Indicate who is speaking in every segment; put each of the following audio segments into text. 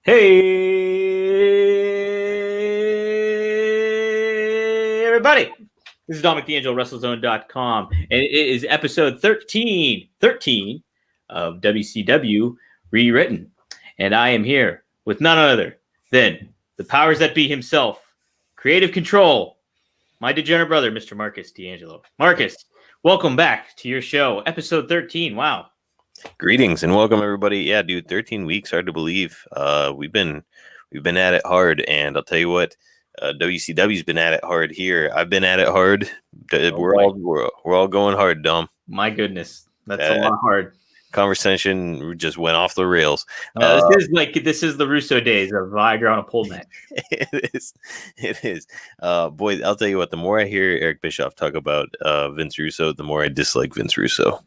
Speaker 1: Hey, everybody. This is Dominic DeAngelo, WrestleZone.com, and it is episode 13 of WCW Rewritten. And I am here with none other than the powers that be himself, creative control, my degenerate brother, Mr. Marcus DeAngelo. Marcus, welcome back to your show, episode 13. Wow.
Speaker 2: Greetings and welcome, everybody. Yeah, dude, 13 weeks, hard to believe. We've been at it hard, and I'll tell you what, WCW's been at it hard here. I've been at it hard. We're all going hard, Dom.
Speaker 1: My goodness, that's a lot hard.
Speaker 2: Conversation just went off the rails.
Speaker 1: This is the Russo days of Viagra on a pole match.
Speaker 2: It is. Boy, I'll tell you what. The more I hear Eric Bischoff talk about Vince Russo, the more I dislike Vince Russo.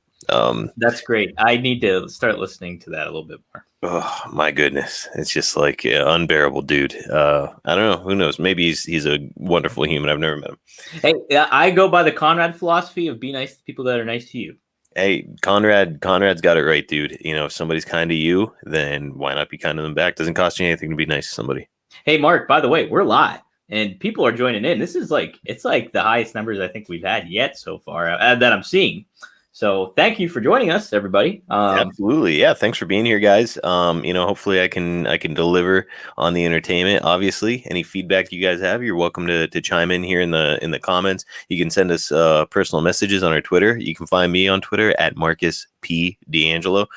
Speaker 1: That's great. I need to start listening to that a little bit more.
Speaker 2: Oh my goodness, it's just like unbearable, dude. I don't know. Who knows? Maybe he's a wonderful human. I've never met him.
Speaker 1: Hey, I go by the Conrad philosophy of be nice to people that are nice to you.
Speaker 2: Hey, Conrad's got it right, dude. You know, if somebody's kind to you, then why not be kind to them back? Doesn't cost you anything to be nice to somebody.
Speaker 1: Hey, Mark, by the way, we're live and people are joining in. This is it's like the highest numbers I think we've had yet so far that I'm seeing. So thank you for joining us, everybody.
Speaker 2: Absolutely. Yeah. Thanks for being here, guys. Hopefully I can deliver on the entertainment. Obviously, any feedback you guys have, you're welcome to chime in here in the comments. You can send us personal messages on our Twitter. You can find me on Twitter at Marcus P. DeAngelo.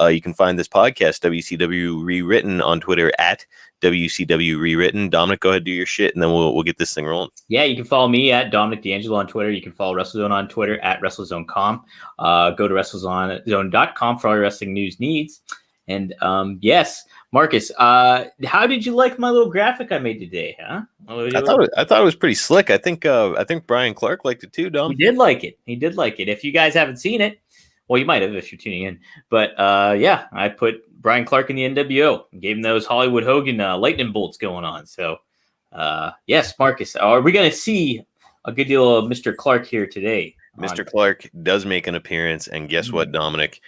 Speaker 2: You can find this podcast, WCW Rewritten, on Twitter at WCW Rewritten. Dominic, go ahead, do your shit, and then we'll get this thing rolling.
Speaker 1: Yeah, you can follow me at Dominic DeAngelo on Twitter. You can follow WrestleZone on Twitter at WrestleZone.com. Go to WrestleZone.com for all your wrestling news needs. And yes, Marcus, how did you like my little graphic I made today? Huh?
Speaker 2: I thought it was pretty slick. I think Bryan Clark liked it too, Dom.
Speaker 1: He did like it. If you guys haven't seen it, well, you might have if you're tuning in. But yeah, I put Bryan Clark in the NWO and gave him those Hollywood Hogan lightning bolts going on. So yes, Marcus, are we going to see a good deal of Mr. Clark here today?
Speaker 2: Mr. Clark does make an appearance, and guess what, Dominic?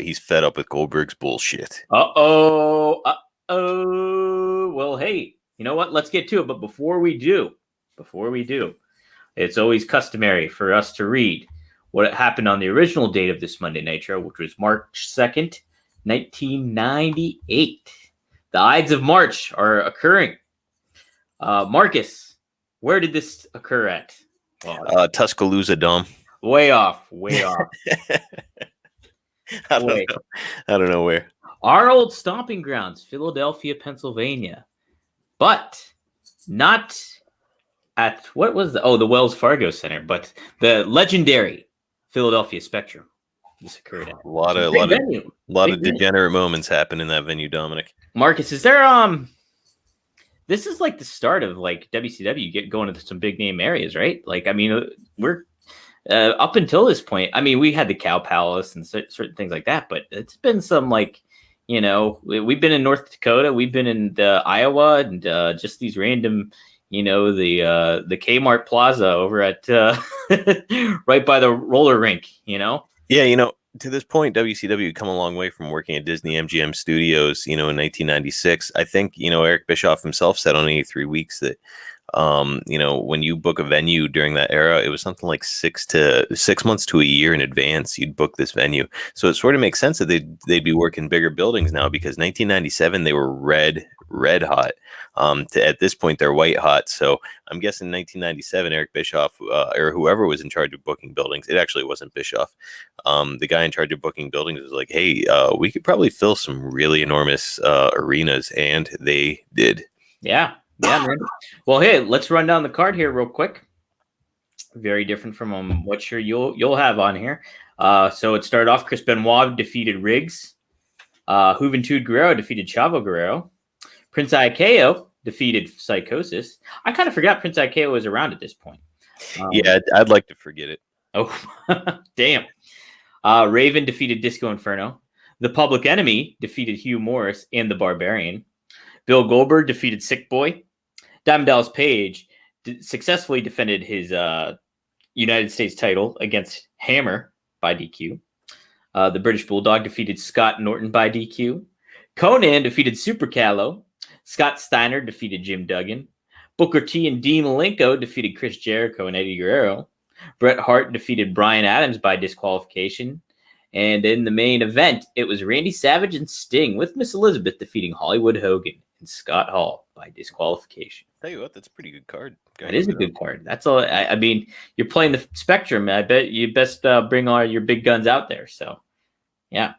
Speaker 2: He's fed up with Goldberg's bullshit.
Speaker 1: Well, hey, you know what? Let's get to it. But before we do, it's always customary for us to read what happened on the original date of this Monday Nitro, which was March 2nd, 1998. The Ides of March are occurring. Marcus, where did this occur at?
Speaker 2: Tuscaloosa, Dom.
Speaker 1: Way off.
Speaker 2: I don't know where.
Speaker 1: Our old stomping grounds, Philadelphia, Pennsylvania. But not at, what was the Wells Fargo Center, but the legendary Philadelphia Spectrum. This occurred at
Speaker 2: a lot of degenerate moments happen in that venue, Dominic.
Speaker 1: Marcus, is there this is like the start of like WCW going into some big name areas, right? Like, I mean, we're up until this point. I mean, we had the Cow Palace and certain things like that, but it's been some we've been in North Dakota, we've been in Iowa, and just these random, the Kmart Plaza over at right by the roller rink,
Speaker 2: Yeah, to this point, WCW had come a long way from working at Disney MGM Studios, in 1996. I think, Eric Bischoff himself said on 83 Weeks that, when you book a venue during that era, it was something like 6 months to a year in advance, you'd book this venue. So it sort of makes sense that they'd be working bigger buildings now, because 1997, they were red hot. At this point, they're white hot. So I'm guessing 1997, Eric Bischoff or whoever was in charge of booking buildings, it actually wasn't Bischoff. The guy in charge of booking buildings was like, hey, we could probably fill some really enormous arenas. And they did.
Speaker 1: Yeah, man. Well, hey, let's run down the card here real quick. Very different from what you'll have on here. So it started off, Chris Benoit defeated Riggs. Juventud Guerrero defeated Chavo Guerrero. Prince Iaukea defeated Psychosis. I kind of forgot Prince Iaukea was around at this point.
Speaker 2: Yeah, I'd like to forget it.
Speaker 1: Oh, damn. Raven defeated Disco Inferno. The Public Enemy defeated Hugh Morris and the Barbarian. Bill Goldberg defeated Sick Boy. Diamond Dallas Page successfully defended his United States title against Hammer by DQ. The British Bulldog defeated Scott Norton by DQ. Conan defeated Super Callow. Scott Steiner defeated Jim Duggan. Booker T and Dean Malenko defeated Chris Jericho and Eddie Guerrero. Bret Hart defeated Bryan Adams by disqualification. And in the main event, it was Randy Savage and Sting with Miss Elizabeth defeating Hollywood Hogan and Scott Hall by disqualification.
Speaker 2: Tell you what, that's a pretty good card.
Speaker 1: That is a good card. That's all. I mean, you're playing the Spectrum. I bet you best bring all your big guns out there. So, yeah.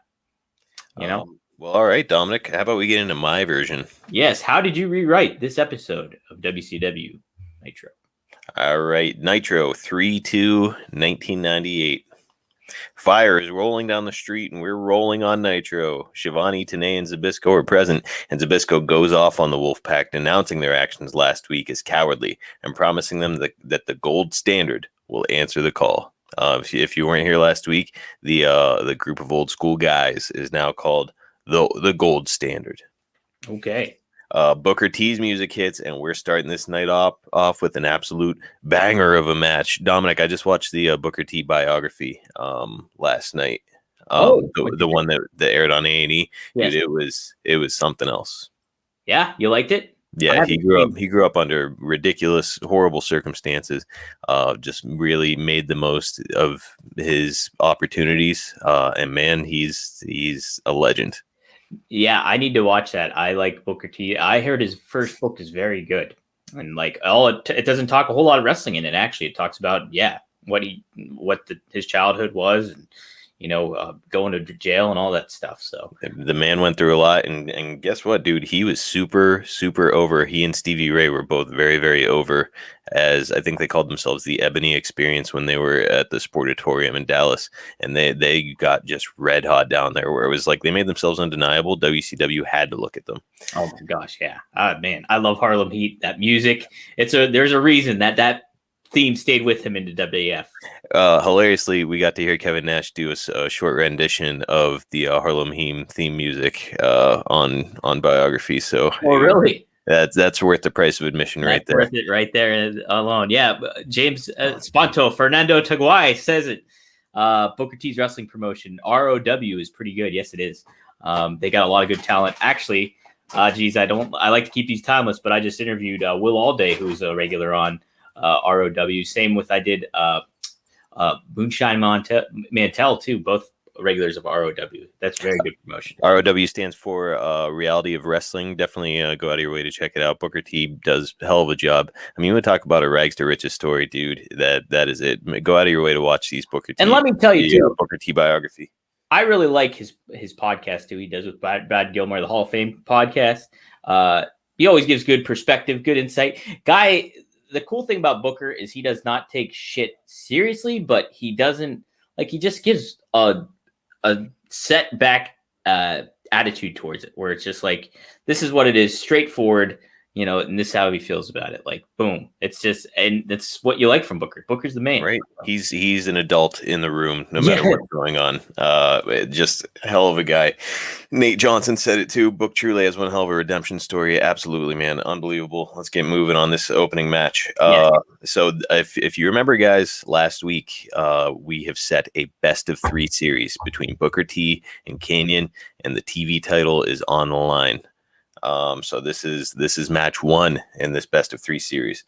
Speaker 2: Well, all right, Dominic. How about we get into my version?
Speaker 1: Yes. How did you rewrite this episode of WCW Nitro?
Speaker 2: All right, Nitro 3/2/1998. Fire is rolling down the street, and we're rolling on Nitro. Shivani, Tenay, and Zbyszko are present, and Zbyszko goes off on the Wolfpack, denouncing their actions last week as cowardly and promising them that the Gold Standard will answer the call. If you weren't here last week, the group of old school guys is now called the Gold Standard.
Speaker 1: Okay.
Speaker 2: Booker T's music hits, and we're starting this night off with an absolute banger of a match. Dominic, I just watched the Booker T biography last night. The one that aired on A&E.
Speaker 1: Yes.
Speaker 2: Dude, it was something else.
Speaker 1: Yeah, you liked it?
Speaker 2: Yeah, he grew up under ridiculous, horrible circumstances. Just really made the most of his opportunities. And man, he's a legend.
Speaker 1: Yeah, I need to watch that. I like Booker T. I heard his first book is very good, and like it doesn't talk a whole lot of wrestling in it. Actually, it talks about his childhood was, and going to jail and all that stuff. So
Speaker 2: the man went through a lot, and guess what, dude? He was super, super over. He and Stevie Ray were both very, very over, as I think they called themselves the Ebony Experience when they were at the Sportatorium in Dallas, and they got just red hot down there, where it was like they made themselves undeniable. WCW had to look at them.
Speaker 1: Oh my gosh, yeah, man, I love Harlem Heat. That music, there's a reason that theme stayed with him into WWF.
Speaker 2: Hilariously, we got to hear Kevin Nash do a short rendition of the Harlem Heat theme music on biography. So,
Speaker 1: really?
Speaker 2: That's worth the price of admission right there.
Speaker 1: Worth it right there alone. Yeah, James Sponto, Fernando Taguay says it. Booker T's wrestling promotion, ROW, is pretty good. Yes, it is. They got a lot of good talent. Actually, I like to keep these timeless, but I just interviewed Will Allday, who's a regular on ROW. Same with I did Moonshine Mantell too, both regulars of ROW. That's very good promotion.
Speaker 2: ROW stands for Reality of Wrestling. Definitely go out of your way to check it out. Booker T does a hell of a job. I mean, you want to talk about a rags to riches story, dude. That is it. Go out of your way to watch these Booker T.
Speaker 1: And let me tell you too,
Speaker 2: Booker T biography.
Speaker 1: I really like his podcast too. He does with Brad Gilmore, the Hall of Fame podcast. He always gives good perspective, good insight. Guy, the cool thing about Booker is he does not take shit seriously, but he doesn't he just gives a set back attitude towards it, where it's just like, this is what it is, straightforward, and this is how he feels about it. Like, boom. It's just, and that's what you like from Booker. Booker's the man.
Speaker 2: Right. He's an adult in the room, no matter what's going on. Just hell of a guy. Nate Johnson said it too. Book truly has one hell of a redemption story. Absolutely, man. Unbelievable. Let's get moving on this opening match. So if you remember, guys, last week, we have set a best of 3 series between Booker T and Kanyon, and the TV title is on the line. So this is match 1 in this best of 3 series.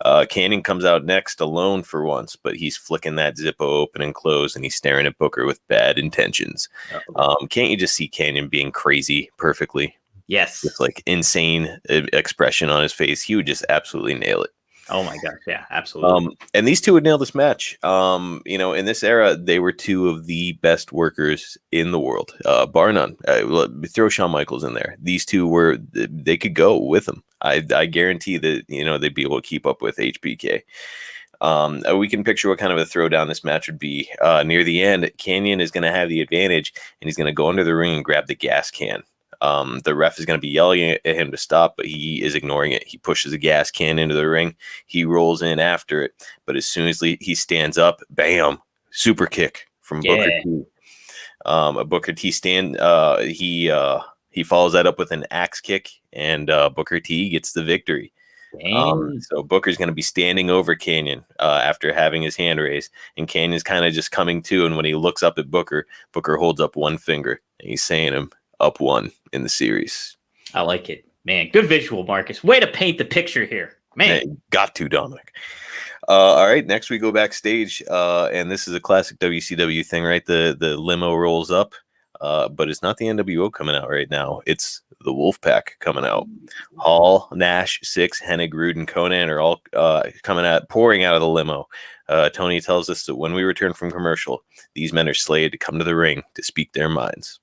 Speaker 2: Kanyon comes out next alone for once, but he's flicking that Zippo open and close, and he's staring at Booker with bad intentions. Can't you just see Kanyon being crazy perfectly?
Speaker 1: Yes.
Speaker 2: With like insane expression on his face. He would just absolutely nail it.
Speaker 1: Oh my gosh, yeah, absolutely.
Speaker 2: And these two would nail this match. In this era, they were 2 of the best workers in the world, bar none. Throw Shawn Michaels in there. These 2 they could go with them. I guarantee that they'd be able to keep up with HBK. We can picture what kind of a throwdown this match would be. Near the end, Kanyon is going to have the advantage, and he's going to go under the ring and grab the gas can. The ref is going to be yelling at him to stop, but he is ignoring it. He pushes a gas can into the ring. He rolls in after it, but as soon as he stands up, bam, super kick from Booker T. A Booker T stand. He follows that up with an axe kick, and Booker T gets the victory. So Booker's going to be standing over Kanyon after having his hand raised, and Canyon's kind of just coming to. And when he looks up at Booker, Booker holds up one finger, and he's saying to him, up 1 in the series.
Speaker 1: I like it, man. Good visual, Marcus. Way to paint the picture here, man.
Speaker 2: Hey, got to, Dominic. All right, next we go backstage, and this is a classic WCW thing, right? The limo rolls up, but it's not the NWO coming out right now. It's the Wolfpack coming out. Hall, Nash, Six, Hennig, Rude, and Conan are all pouring out of the limo. Tony tells us that when we return from commercial, these men are slated to come to the ring to speak their minds.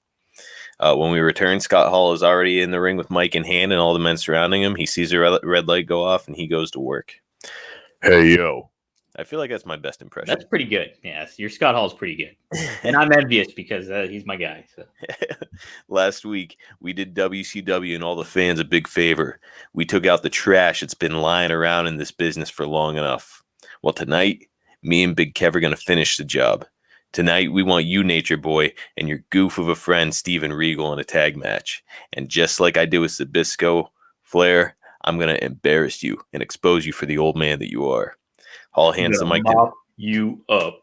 Speaker 2: When we return, Scott Hall is already in the ring with Mike in hand and all the men surrounding him. He sees a red light go off, and he goes to work. Hey, yo. I feel like that's my best impression.
Speaker 1: That's pretty good. Yes, your Scott Hall's pretty good. And I'm envious because he's my guy. So.
Speaker 2: Last week, we did WCW and all the fans a big favor. We took out the trash that's been lying around in this business for long enough. Well, tonight, me and Big Kev are going to finish the job. Tonight, we want you, Nature Boy, and your goof of a friend, Steven Regal, in a tag match. And just like I did with Zbyszko, Flair, I'm going to embarrass you and expose you for the old man that you are. Hall hands the mic.
Speaker 1: Mop you up.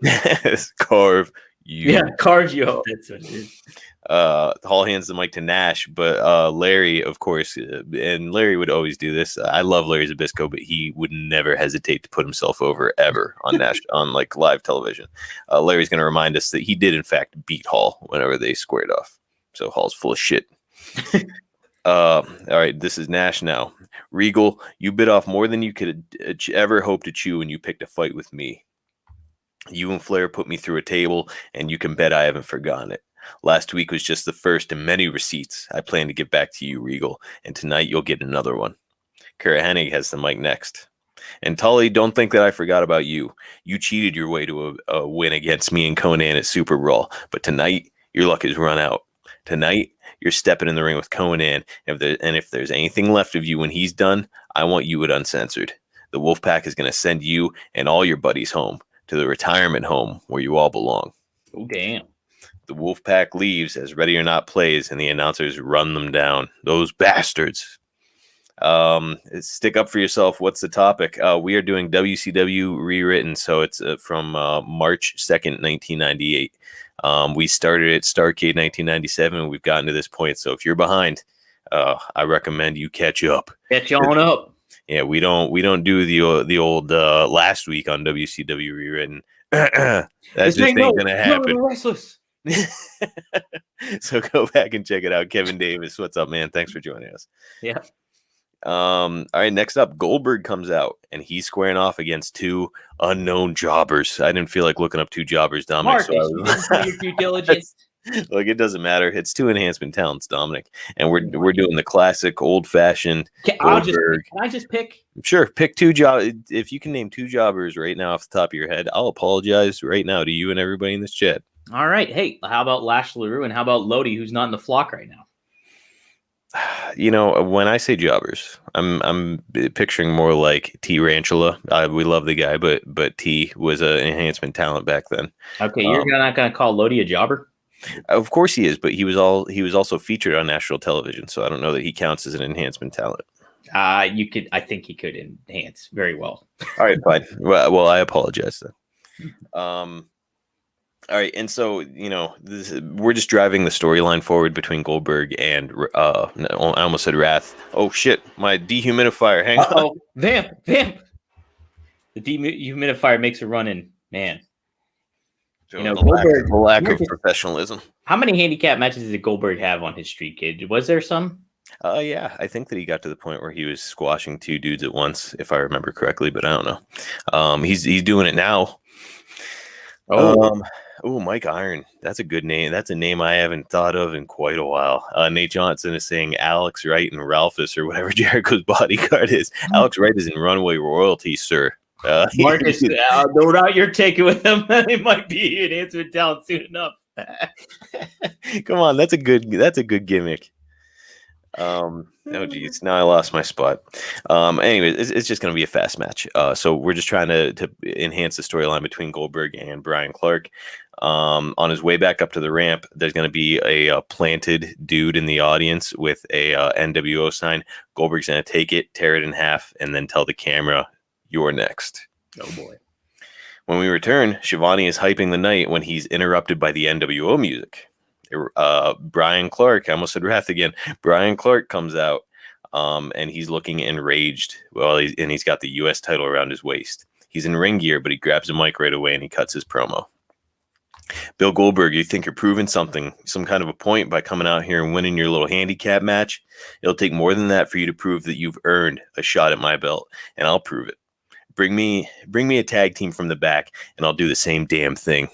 Speaker 2: Carve you.
Speaker 1: Yeah, carve you up. That's what it is.
Speaker 2: Hall hands the mic to Nash, but Larry, of course, and Larry would always do this. I love Larry Zbyszko, but he would never hesitate to put himself over ever on Nash on like live television. Larry's going to remind us that he did in fact beat Hall whenever they squared off. So Hall's full of shit. All right, this is Nash now. Regal, you bit off more than you could ever hope to chew when you picked a fight with me. You and Flair put me through a table, and you can bet I haven't forgotten it. Last week was just the first in many receipts. I plan to get back to you, Regal, and tonight you'll get another one. Kara Hennig has the mic next. And Tully, don't think that I forgot about you. You cheated your way to a win against me and Conan at Super Brawl, but tonight your luck has run out. Tonight, you're stepping in the ring with Conan, and if there's anything left of you when he's done, I want you at Uncensored. The Wolfpack is going to send you and all your buddies home to the retirement home where you all belong.
Speaker 1: Oh, damn.
Speaker 2: The Wolfpack leaves as Ready or Not plays, and the announcers run them down. Those bastards. Stick up for yourself. What's the topic? We are doing WCW Rewritten, so it's from March 2nd, 1998. We started at Starrcade 1997, and we've gotten to this point. So if you're behind, I recommend you catch up.
Speaker 1: Catch on up.
Speaker 2: Yeah, we don't do the old last week on WCW Rewritten. That just ain't gonna happen.
Speaker 1: Restless.
Speaker 2: So go back and check it out. Kevin Davis, what's up, man? Thanks for joining us.
Speaker 1: Yeah.
Speaker 2: All right, next up, Goldberg comes out, and he's squaring off against 2 unknown jobbers. I didn't feel like looking up 2 jobbers, Dominic.
Speaker 1: Marcus, you didn't do your due diligence.
Speaker 2: Look, it doesn't matter. It's 2 enhancement talents, Dominic, and we're doing the classic, old-fashioned Goldberg.
Speaker 1: Can I just pick?
Speaker 2: Sure, pick 2 jobbers. If you can name 2 jobbers right now off the top of your head, I'll apologize right now to you and everybody in this chat.
Speaker 1: All right. Hey, how about Lash LaRue and how about Lodi, who's not in the flock right now?
Speaker 2: You know, when I say jobbers, I'm picturing more like T. Ranchula. We love the guy, but T was an enhancement talent back then.
Speaker 1: Okay, you're not going to call Lodi a jobber?
Speaker 2: Of course he is, but he was also featured on national television, so I don't know that he counts as an enhancement talent.
Speaker 1: I think he could enhance very well.
Speaker 2: All right, fine. Well, I apologize then. All right, and so, you know, we're just driving the storyline forward between Goldberg and, I almost said Wrath. Oh, shit, my dehumidifier. Hang on.
Speaker 1: Oh, vamp. The dehumidifier makes a run in, man.
Speaker 2: So Goldberg, the lack of professionalism.
Speaker 1: How many handicap matches did Goldberg have on his streak, kid? Was there some?
Speaker 2: Yeah, I think that he got to the point where he was squashing 2 dudes at once, if I remember correctly, but I don't know. He's doing it now. Oh, Mike Iron. That's a good name. That's a name I haven't thought of in quite a while. Nate Johnson is saying Alex Wright and Ralphus or whatever Jericho's bodyguard is. Alex Wright is in Runway Royalty, sir.
Speaker 1: Marcus, no route you're taking with him. It might be an answer talent soon enough.
Speaker 2: Come on, that's a good gimmick. Oh geez, now I lost my spot. Anyway, it's just going to be a fast match. So we're just trying to enhance the storyline between Goldberg and Bryan Clark. On his way back up to the ramp, there's going to be a planted dude in the audience with a NWO sign. Goldberg's going to take it, tear it in half, and then tell the camera, "You're next."
Speaker 1: Oh boy. When
Speaker 2: we return, Shivani is hyping the night when he's interrupted by the NWO music. Bryan Clark, I almost said Wrath again. Bryan Clark comes out, and he's looking enraged. Well, he's got the U.S. title around his waist. He's in ring gear, but he grabs a mic right away and he cuts his promo. Bill Goldberg, you think you're proving something, some kind of a point by coming out here and winning your little handicap match? It'll take more than that for you to prove that you've earned a shot at my belt, and I'll prove it. Bring me a tag team from the back, and I'll do the same damn thing.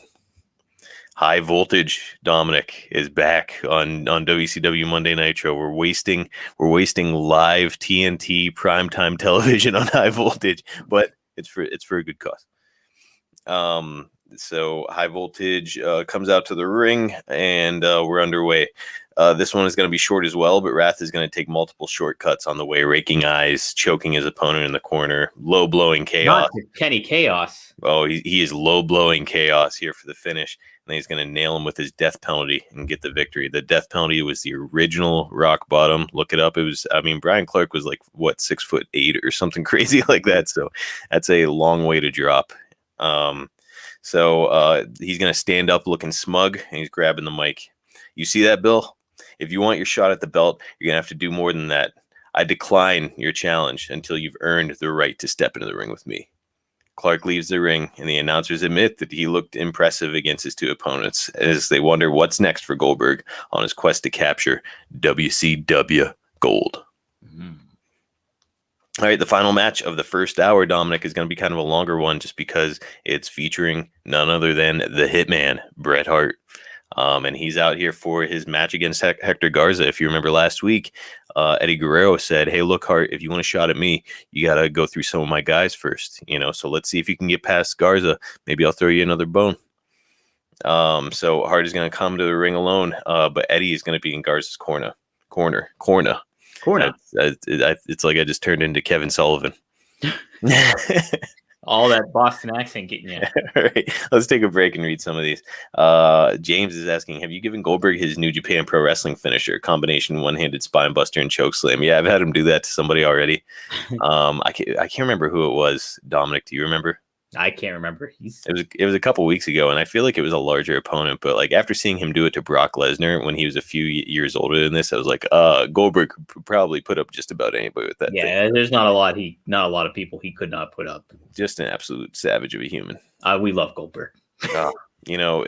Speaker 2: High Voltage Dominic is back on WCW Monday Nitro. We're wasting live TNT primetime television on High Voltage, but it's for a good cause. So High Voltage comes out to the ring, and we're underway. This one is going to be short as well, but Wrath is going to take multiple shortcuts on the way, raking eyes, choking his opponent in the corner, low-blowing chaos.
Speaker 1: Not Kenny Chaos.
Speaker 2: Oh, he is low-blowing chaos here for the finish, and then he's going to nail him with his death penalty and get the victory. The death penalty was the original rock bottom. Look it up. It was, Bryan Clark was like, 6'8" or something crazy like that, so that's a long way to drop. So he's going to stand up looking smug, and he's grabbing the mic. You see that, Bill? If you want your shot at the belt, you're going to have to do more than that. I decline your challenge until you've earned the right to step into the ring with me. Clark leaves the ring, and the announcers admit that he looked impressive against his two opponents as they wonder what's next for Goldberg on his quest to capture WCW Gold. Mm-hmm. All right, the final match of the first hour, Dominic, is going to be kind of a longer one just because it's featuring none other than the Hitman, Bret Hart. And he's out here for his match against Hector Garza. If you remember last week, Eddie Guerrero said, hey, look, Hart, if you want a shot at me, you got to go through some of my guys first. So let's see if you can get past Garza. Maybe I'll throw you another bone. So Hart is going to come to the ring alone, but Eddie is going to be in Garza's corner. It's like I just turned into Kevin Sullivan.
Speaker 1: All that Boston accent getting you.
Speaker 2: All right, let's take a break and read some of these. James is asking, have you given Goldberg his New Japan Pro Wrestling finisher, combination one-handed spine buster and choke slam? Yeah, I've had him do that to somebody already. I can't remember who it was. Dominic, do you remember?
Speaker 1: I can't remember.
Speaker 2: It was a couple weeks ago, and I feel like it was a larger opponent. But like after seeing him do it to Brock Lesnar when he was a few years older than this, I was like, Goldberg could probably put up just about anybody with that.
Speaker 1: Yeah, there's not a lot of people he could not put up.
Speaker 2: Just an absolute savage of a human.
Speaker 1: We love Goldberg.
Speaker 2: I know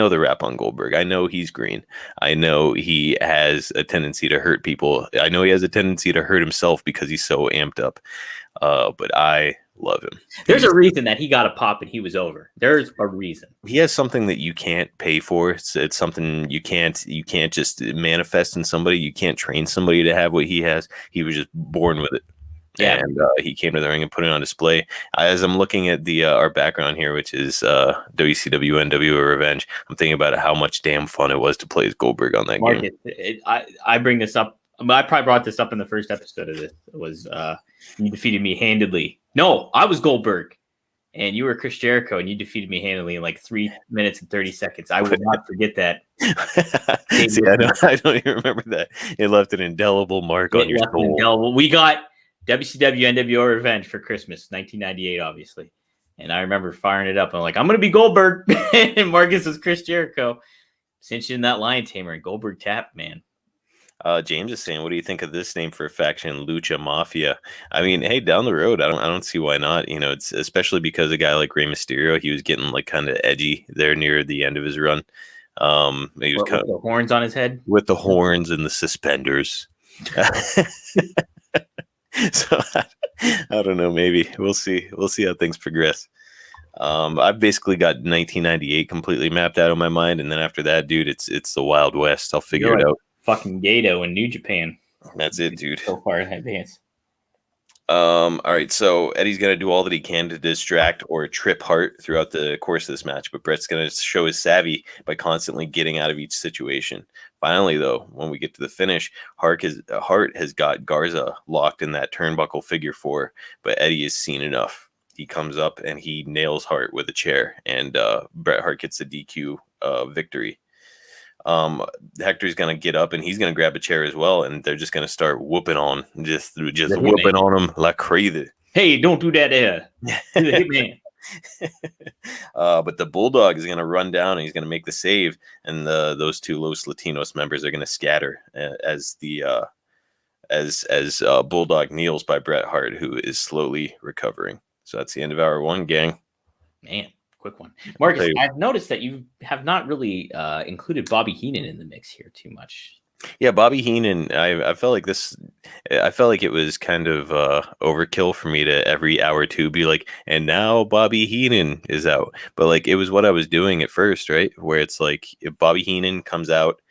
Speaker 2: the rap on Goldberg. I know he's green. I know he has a tendency to hurt people. I know he has a tendency to hurt himself because he's so amped up. But I love him.
Speaker 1: There's a reason that he got a pop and he was over. There's a reason.
Speaker 2: He has something that you can't pay for. It's something you can't just manifest in somebody. You can't train somebody to have what he has. He was just born with it. Yeah. And he came to the ring and put it on display. As I'm looking at the our background here, which is WCW NWO Revenge, I'm thinking about how much damn fun it was to play as Goldberg on that game.
Speaker 1: I bring this up. I probably brought this up in the first episode of this. It was you defeated me handedly. No, I was Goldberg, and you were Chris Jericho, and you defeated me handedly in like 3 minutes and 30 seconds. I will not forget that.
Speaker 2: See, I don't even remember that. It left an indelible mark on your soul.
Speaker 1: We got WCW NWO Revenge for Christmas, 1998, obviously. And I remember firing it up. I'm like, I'm going to be Goldberg. And Marcus was Chris Jericho. Cinching that lion tamer, and Goldberg tapped, man.
Speaker 2: James is saying, what do you think of this name for a faction, Lucha Mafia? I mean, hey, down the road, I don't see why not. It's especially because a guy like Rey Mysterio, he was getting like kind of edgy there near the end of his run. He was
Speaker 1: with the horns on his head?
Speaker 2: With the horns and the suspenders. So I don't know. Maybe we'll see. We'll see how things progress. I've basically got 1998 completely mapped out of my mind, and then after that, dude, it's the Wild West. I'll figure it out.
Speaker 1: Fucking Gato in New Japan.
Speaker 2: That's it, dude.
Speaker 1: So far in advance.
Speaker 2: All right, so Eddie's gonna do all that he can to distract or trip Hart throughout the course of this match, but Bret's gonna show his savvy by constantly getting out of each situation. Finally, though, when we get to the finish, Hart has got Garza locked in that turnbuckle figure four, but Eddie has seen enough. He comes up and he nails Hart with a chair, and Bret Hart gets the DQ victory. Hector's gonna get up and he's gonna grab a chair as well, and they're just gonna start whooping just whooping on him like crazy.
Speaker 1: Hey, don't do that there. Do the Hitman.
Speaker 2: But the Bulldog is going to run down and he's going to make the save, and those two Los Latinos members are going to scatter as Bulldog kneels by Bret Hart, who is slowly recovering. So that's the end of hour one, gang.
Speaker 1: Man, quick one. Marcus, I've noticed that you have not really included Bobby Heenan in the mix here too much.
Speaker 2: Yeah, Bobby Heenan. I felt like this. I felt like it was kind of overkill for me to every hour or two be like, and now Bobby Heenan is out. But like, it was what I was doing at first, right? Where it's like, if Bobby Heenan comes out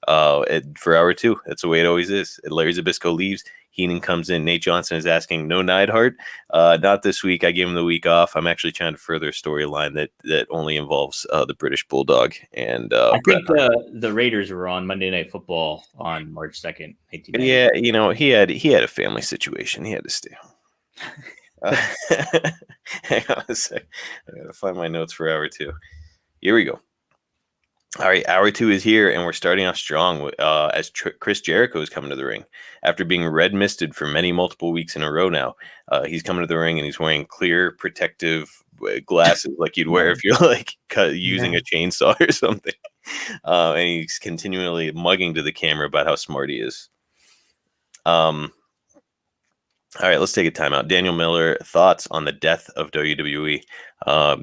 Speaker 2: for hour two, that's the way it always is. Larry Zbyszko leaves. Heenan comes in. Nate Johnson is asking, no Neidhart? Not this week. I gave him the week off. I'm actually trying to further a storyline that only involves the British Bulldog. And
Speaker 1: I think the Raiders were on Monday Night Football on March 2nd.
Speaker 2: Yeah, he had a family situation. He had to stay home. Hang on a sec. I gotta find my notes for hour two. Here we go. All right, hour two is here, and we're starting off strong as Chris Jericho is coming to the ring. After being red misted for multiple weeks in a row now, he's coming to the ring, and he's wearing clear protective glasses like you'd wear if you're like using a chainsaw or something. And he's continually mugging to the camera about how smart he is. All right, let's take a timeout. Daniel Miller, thoughts on the death of WWE?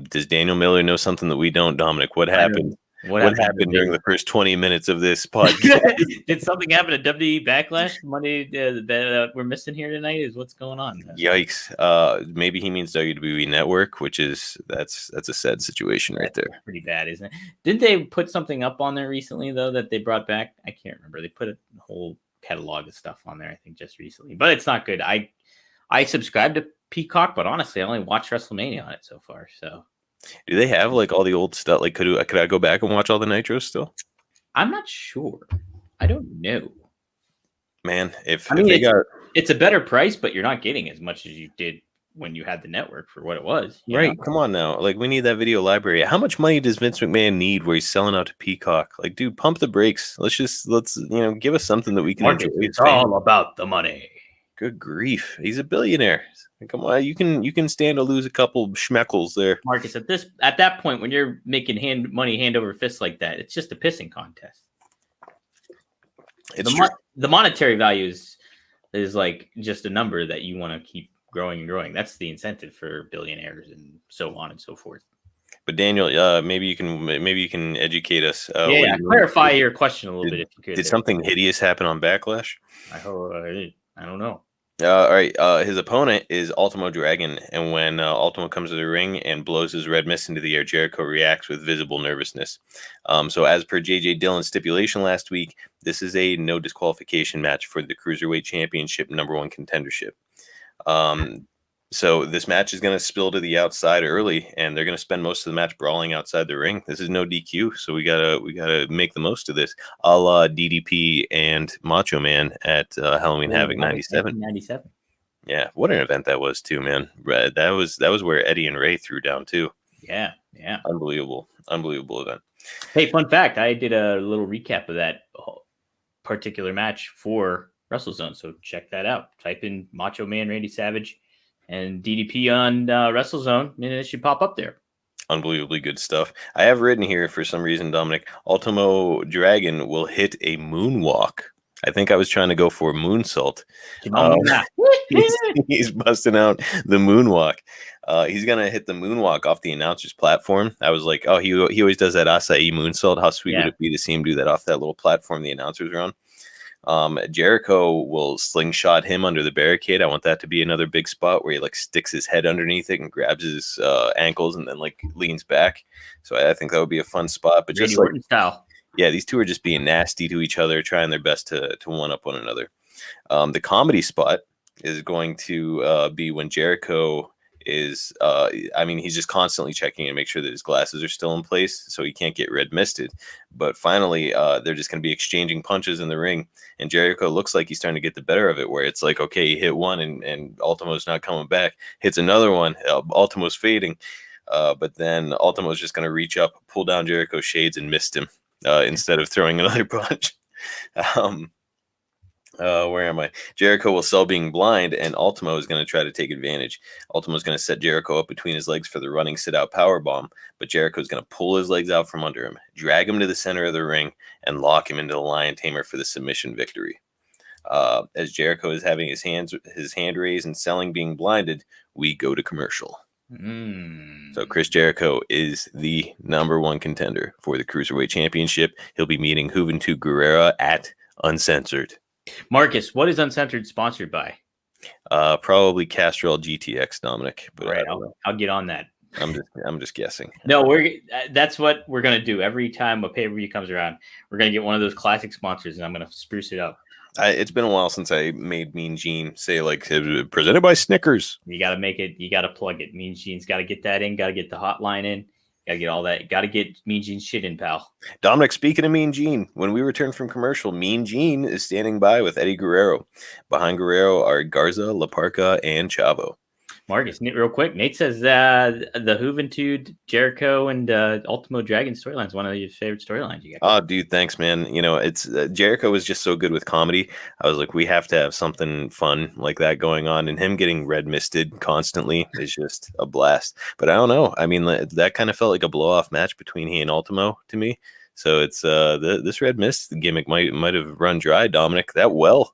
Speaker 2: Does Daniel Miller know something that we don't, Dominic? What happened? What happened during the first 20 minutes of this podcast?
Speaker 1: Did something happen at WWE Backlash Monday that we're missing here tonight? Is what's going on?
Speaker 2: Yikes! Maybe he means WWE Network, which is that's a sad situation right there.
Speaker 1: Pretty bad, isn't it? Didn't they put something up on there recently though that they brought back? I can't remember. They put a whole catalog of stuff on there. I think just recently, but it's not good. I subscribe to Peacock, but honestly, I only watched WrestleMania on it so far. So.
Speaker 2: Do they have like all the old stuff? Like, could I go back and watch all the Nitros still?
Speaker 1: I'm not sure. I don't know.
Speaker 2: Man,
Speaker 1: it's a better price, but you're not getting as much as you did when you had the network for what it was.
Speaker 2: Right. Come on now. Like, we need that video library. How much money does Vince McMahon need where he's selling out to Peacock? Like, dude, pump the brakes. Let's give us something that we can enjoy.
Speaker 1: It's all about the money.
Speaker 2: Good grief. He's a billionaire. Come on, you can stand to lose a couple schmeckles there,
Speaker 1: Marcus. At that point, when you're making money hand over fist like that, it's just a pissing contest. The monetary value is like just a number that you want to keep growing and growing. That's the incentive for billionaires and so on and so forth.
Speaker 2: But Daniel, maybe you can educate us.
Speaker 1: Clarify your question a little bit if you could.
Speaker 2: Did something hideous happen on Backlash?
Speaker 1: I don't know.
Speaker 2: All right. His opponent is Ultimo Dragon, and when Ultimo comes to the ring and blows his red mist into the air, Jericho reacts with visible nervousness. So as per JJ Dillon's stipulation last week, this is a no disqualification match for the Cruiserweight Championship #1 contendership. So this match is going to spill to the outside early, and they're going to spend most of the match brawling outside the ring. This is no DQ, so we gotta make the most of this, a la DDP and Macho Man at Halloween Havoc '97. Yeah, what an event that was too, man. That was where Eddie and Ray threw down too.
Speaker 1: Yeah.
Speaker 2: Unbelievable event.
Speaker 1: Hey, fun fact: I did a little recap of that particular match for WrestleZone, so check that out. Type in Macho Man Randy Savage and DDP on WrestleZone, and it should pop up there.
Speaker 2: Unbelievably good stuff. I have written here for some reason, Dominic, Ultimo Dragon will hit a moonwalk. I think I was trying to go for moonsault. He's busting out the moonwalk. He's going to hit the moonwalk off the announcer's platform. I was like, oh, he always does that acai moonsault. How sweet would it be to see him do that off that little platform the announcers are on? Jericho will slingshot him under the barricade. I want that to be another big spot where he like sticks his head underneath it and grabs his ankles and then like leans back. So I think that would be a fun spot. But just like
Speaker 1: style.
Speaker 2: Yeah, these two are just being nasty to each other, trying their best to one up one another. The comedy spot is going to be when Jericho is he's just constantly checking to make sure that his glasses are still in place so he can't get red misted. But finally they're just going to be exchanging punches in the ring, and Jericho looks like he's starting to get the better of it, where it's like, okay, he hit one and Ultimo's not coming back, hits another one, Ultimo's fading, but then Ultimo's just going to reach up, pull down Jericho's shades and missed him instead of throwing another punch. Where am I? Jericho will sell being blind, and Ultimo is going to try to take advantage. Ultimo is going to set Jericho up between his legs for the running sit-out power bomb, but Jericho is going to pull his legs out from under him, drag him to the center of the ring, and lock him into the Lion Tamer for the submission victory. As Jericho is having his hand raised and selling being blinded, we go to commercial. So Chris Jericho is the #1 contender for the Cruiserweight Championship. He'll be meeting Juventud Guerrera at Uncensored.
Speaker 1: Marcus, what is Uncensored sponsored by?
Speaker 2: Probably Castrol GTX, Dominic. But
Speaker 1: right, I'll get on that.
Speaker 2: I'm just guessing.
Speaker 1: No, that's what we're gonna do every time a pay-per-view comes around. We're gonna get one of those classic sponsors, and I'm gonna spruce it up.
Speaker 2: It's been a while since I made Mean Gene say like presented by Snickers.
Speaker 1: You got to make it. You got to plug it. Mean Gene's got to get that in. Got to get the hotline in. Got to get all that. Got to get Mean Gene's shit in, pal.
Speaker 2: Dominic, speaking of Mean Gene, when we return from commercial, Mean Gene is standing by with Eddie Guerrero. Behind Guerrero are Garza, La Parca, and Chavo.
Speaker 1: Marcus, real quick. Nate says the Juventud, Jericho, and Ultimo Dragon storyline is one of your favorite storylines you got.
Speaker 2: Oh, dude, thanks, man. You know, it's Jericho was just so good with comedy. I was like, we have to have something fun like that going on, and him getting red misted constantly is just a blast. But I don't know. I mean, that kind of felt like a blow off match between he and Ultimo to me. So it's this red mist gimmick might have run dry, Dominic. That well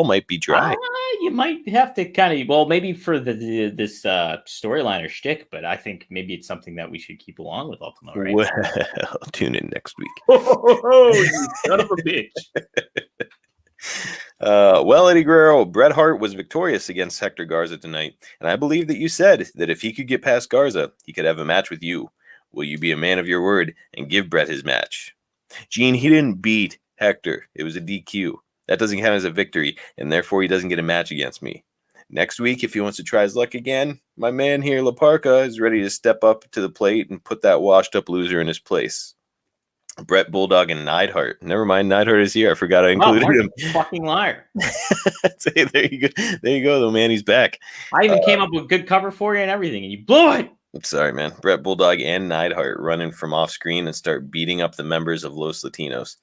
Speaker 2: might be dry.
Speaker 1: You might have to kind of, maybe for this storyline or shtick, but I think maybe it's something that we should keep along with Ultimo, right?
Speaker 2: Well, tune in next week.
Speaker 1: You son of a bitch.
Speaker 2: Eddie Guerrero, Bret Hart was victorious against Hector Garza tonight, and I believe that you said that if he could get past Garza, he could have a match with you. Will you be a man of your word and give Bret his match? Gene, he didn't beat Hector. It was a DQ. That doesn't count as a victory, and therefore he doesn't get a match against me. Next week, if he wants to try his luck again, my man here, La Parca, is ready to step up to the plate and put that washed-up loser in his place. Bret, Bulldog, and Neidhart. Never mind, Neidhart is here. I forgot I included him.
Speaker 1: Fucking liar.
Speaker 2: Hey, there you go, though, man. He's back.
Speaker 1: I even came up with good cover for you and everything, and you blew it.
Speaker 2: I'm sorry, man. Bret, Bulldog, and Neidhart running from off screen and start beating up the members of Los Latinos.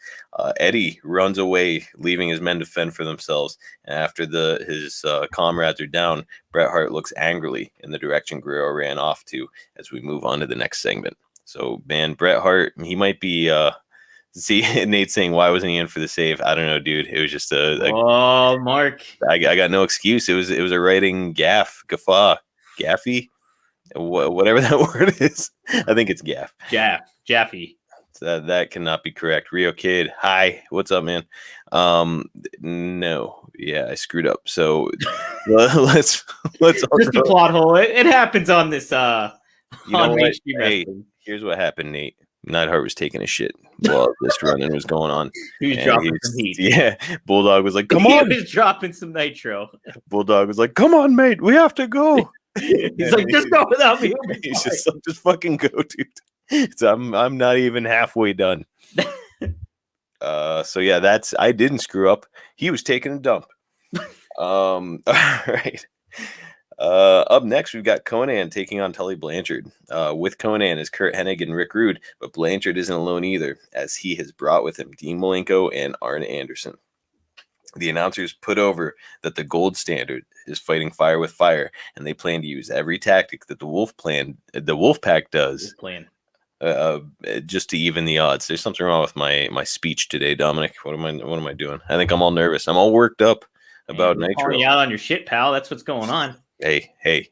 Speaker 2: Eddie runs away, leaving his men to fend for themselves. And after his comrades are down, Bret Hart looks angrily in the direction Guerrero ran off to as we move on to the next segment. So, man, Bret Hart, he might be. See, Nate saying, why wasn't he in for the save? I don't know, dude. It was just
Speaker 1: Mark.
Speaker 2: I got no excuse. It was a writing gaffe, gaffy. Whatever that word is, I think it's gaff.
Speaker 1: Jaffe.
Speaker 2: That cannot be correct. Rio Kid, hi, what's up, man? No, yeah, I screwed up. So let's just
Speaker 1: a plot hole. It happens on this.
Speaker 2: You know what? Hey, here's what happened, Nate. Neidhart was taking a shit while this running was going on.
Speaker 1: He was dropping some heat.
Speaker 2: Yeah, Bulldog was like, "Come on!"
Speaker 1: He was dropping some nitro.
Speaker 2: Bulldog was like, "Come on, mate, we have to go."
Speaker 1: He's like, just go without me.
Speaker 2: He's just fucking go, dude. So I'm not even halfway done. So yeah, I didn't screw up. He was taking a dump. All right. Up next, we've got Conan taking on Tully Blanchard. With Conan is Kurt Hennig and Rick Rude, but Blanchard isn't alone either, as he has brought with him Dean Malenko and Arn Anderson. The announcers put over that the gold standard is fighting fire with fire, and they plan to use every tactic that the Wolfpack does, just to even the odds. There's something wrong with my speech today, Dominic. What am I doing? I think I'm all nervous. I'm all worked up about Nitro.
Speaker 1: Calling you out on your shit, pal. That's what's going on.
Speaker 2: Hey,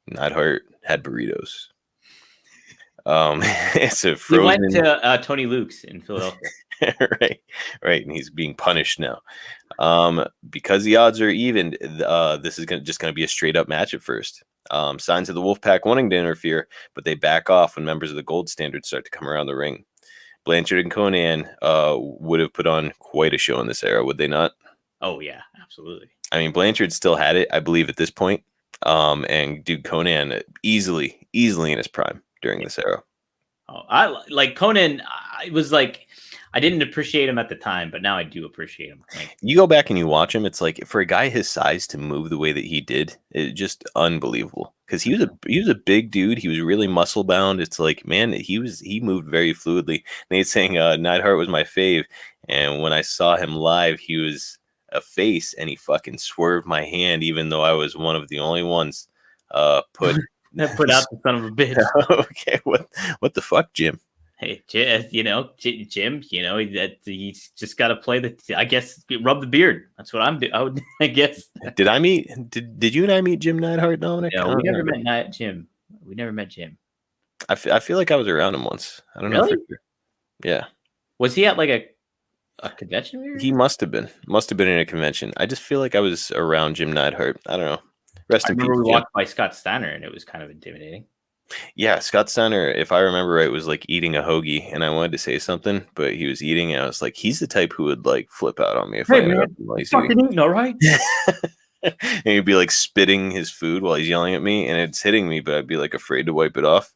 Speaker 2: Neidhart had burritos. It's a frozen.
Speaker 1: He went to Tony Luke's in Philadelphia.
Speaker 2: right, and he's being punished now. Because the odds are even, this is just going to be a straight up match at first. Signs of the Wolfpack wanting to interfere, but they back off when members of the Gold Standard start to come around the ring. Blanchard and Conan would have put on quite a show in this era, would they not?
Speaker 1: Oh yeah, absolutely. I
Speaker 2: mean, Blanchard still had it, I believe, at this point. And dude, Conan easily in his prime during this era.
Speaker 1: Oh, I like Conan. I was like, I didn't appreciate him at the time, but now I do appreciate him. Like,
Speaker 2: you go back and you watch him, it's like for a guy his size to move the way that he did, it's just unbelievable. Because he was a big dude. He was really muscle bound. It's like, man, he moved very fluidly. Nate's saying Neidhart was my fave, and when I saw him live, he was a face, and he fucking swerved my hand, even though I was one of the only ones put
Speaker 1: Put out the son of a bitch.
Speaker 2: Okay, what the fuck, Jim?
Speaker 1: Hey, Jim, he's just got to play I guess, rub the beard. That's what I'm doing. I guess.
Speaker 2: Did you and I meet Jim Neidhart, Dominic?
Speaker 1: No, we never met Jim. We never met Jim.
Speaker 2: I feel like I was around him once. I don't know.
Speaker 1: Really?
Speaker 2: For sure. Yeah.
Speaker 1: Was he at like a convention?
Speaker 2: He must have been in a convention. I just feel like I was around Jim Neidhart. I don't know. Rest in peace.
Speaker 1: We walked by Scott Steiner, and it was kind of intimidating.
Speaker 2: Yeah, Scott Steiner, if I remember right, was like eating a hoagie, and I wanted to say something, but he was eating, and I was like, he's the type who would like flip out on me if I interrupted him while he's eating.
Speaker 1: All right.
Speaker 2: And he'd be like spitting his food while he's yelling at me, and it's hitting me, but I'd be like afraid to wipe it off.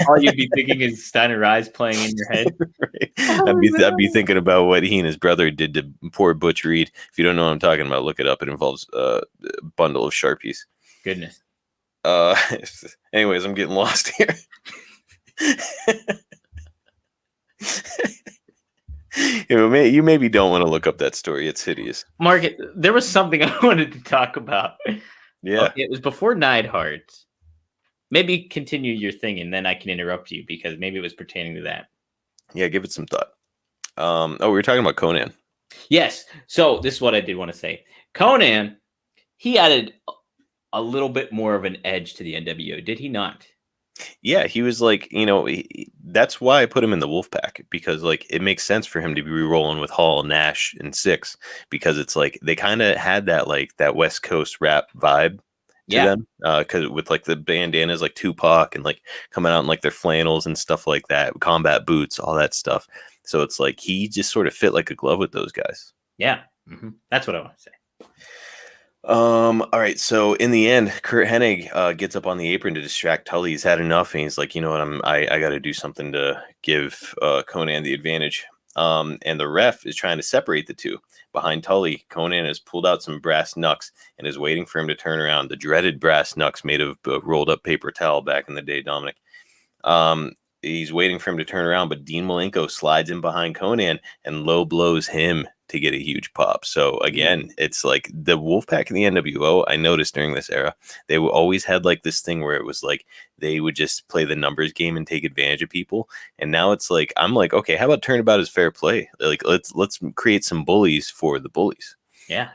Speaker 1: All you'd be thinking is Steiner Rise playing in your head.
Speaker 2: Right. I'd be thinking about what he and his brother did to poor Butch Reed. If you don't know what I'm talking about, look it up. It involves a bundle of Sharpies.
Speaker 1: Goodness.
Speaker 2: Anyways, I'm getting lost here. You maybe don't want to look up that story. It's hideous.
Speaker 1: Mark, there was something I wanted to talk about.
Speaker 2: Yeah.
Speaker 1: It was before Neidhart. Maybe continue your thing, and then I can interrupt you, because maybe it was pertaining to that.
Speaker 2: Yeah, give it some thought. We were talking about Conan.
Speaker 1: Yes. So this is what I did want to say. Conan, he added a little bit more of an edge to the NWO, did he not?
Speaker 2: Yeah, he was like, that's why I put him in the Wolfpack, because like it makes sense for him to be rolling with Hall, Nash, and Six, because it's like they kind of had that like that West Coast rap vibe to them, because with like the bandanas like Tupac and like coming out in like their flannels and stuff like that, combat boots, all that stuff. So it's like he just sort of fit like a glove with those guys.
Speaker 1: Yeah, that's what I want to say.
Speaker 2: All right, so in the end, Kurt Hennig gets up on the apron to distract Tully. He's had enough, and he's like, you know what, I got to do something to give Conan the advantage. And the ref is trying to separate the two. Behind Tully, Conan has pulled out some brass knucks and is waiting for him to turn around. The dreaded brass knucks made of rolled up paper towel back in the day, Dominic. He's waiting for him to turn around, but Dean Malenko slides in behind Conan and low blows him to get a huge pop. So again, it's like the Wolfpack and the NWO, I noticed during this era, they always had like this thing where it was like they would just play the numbers game and take advantage of people. And now it's like, I'm like, okay, how about turnabout is fair play? Like let's create some bullies for the bullies.
Speaker 1: Yeah.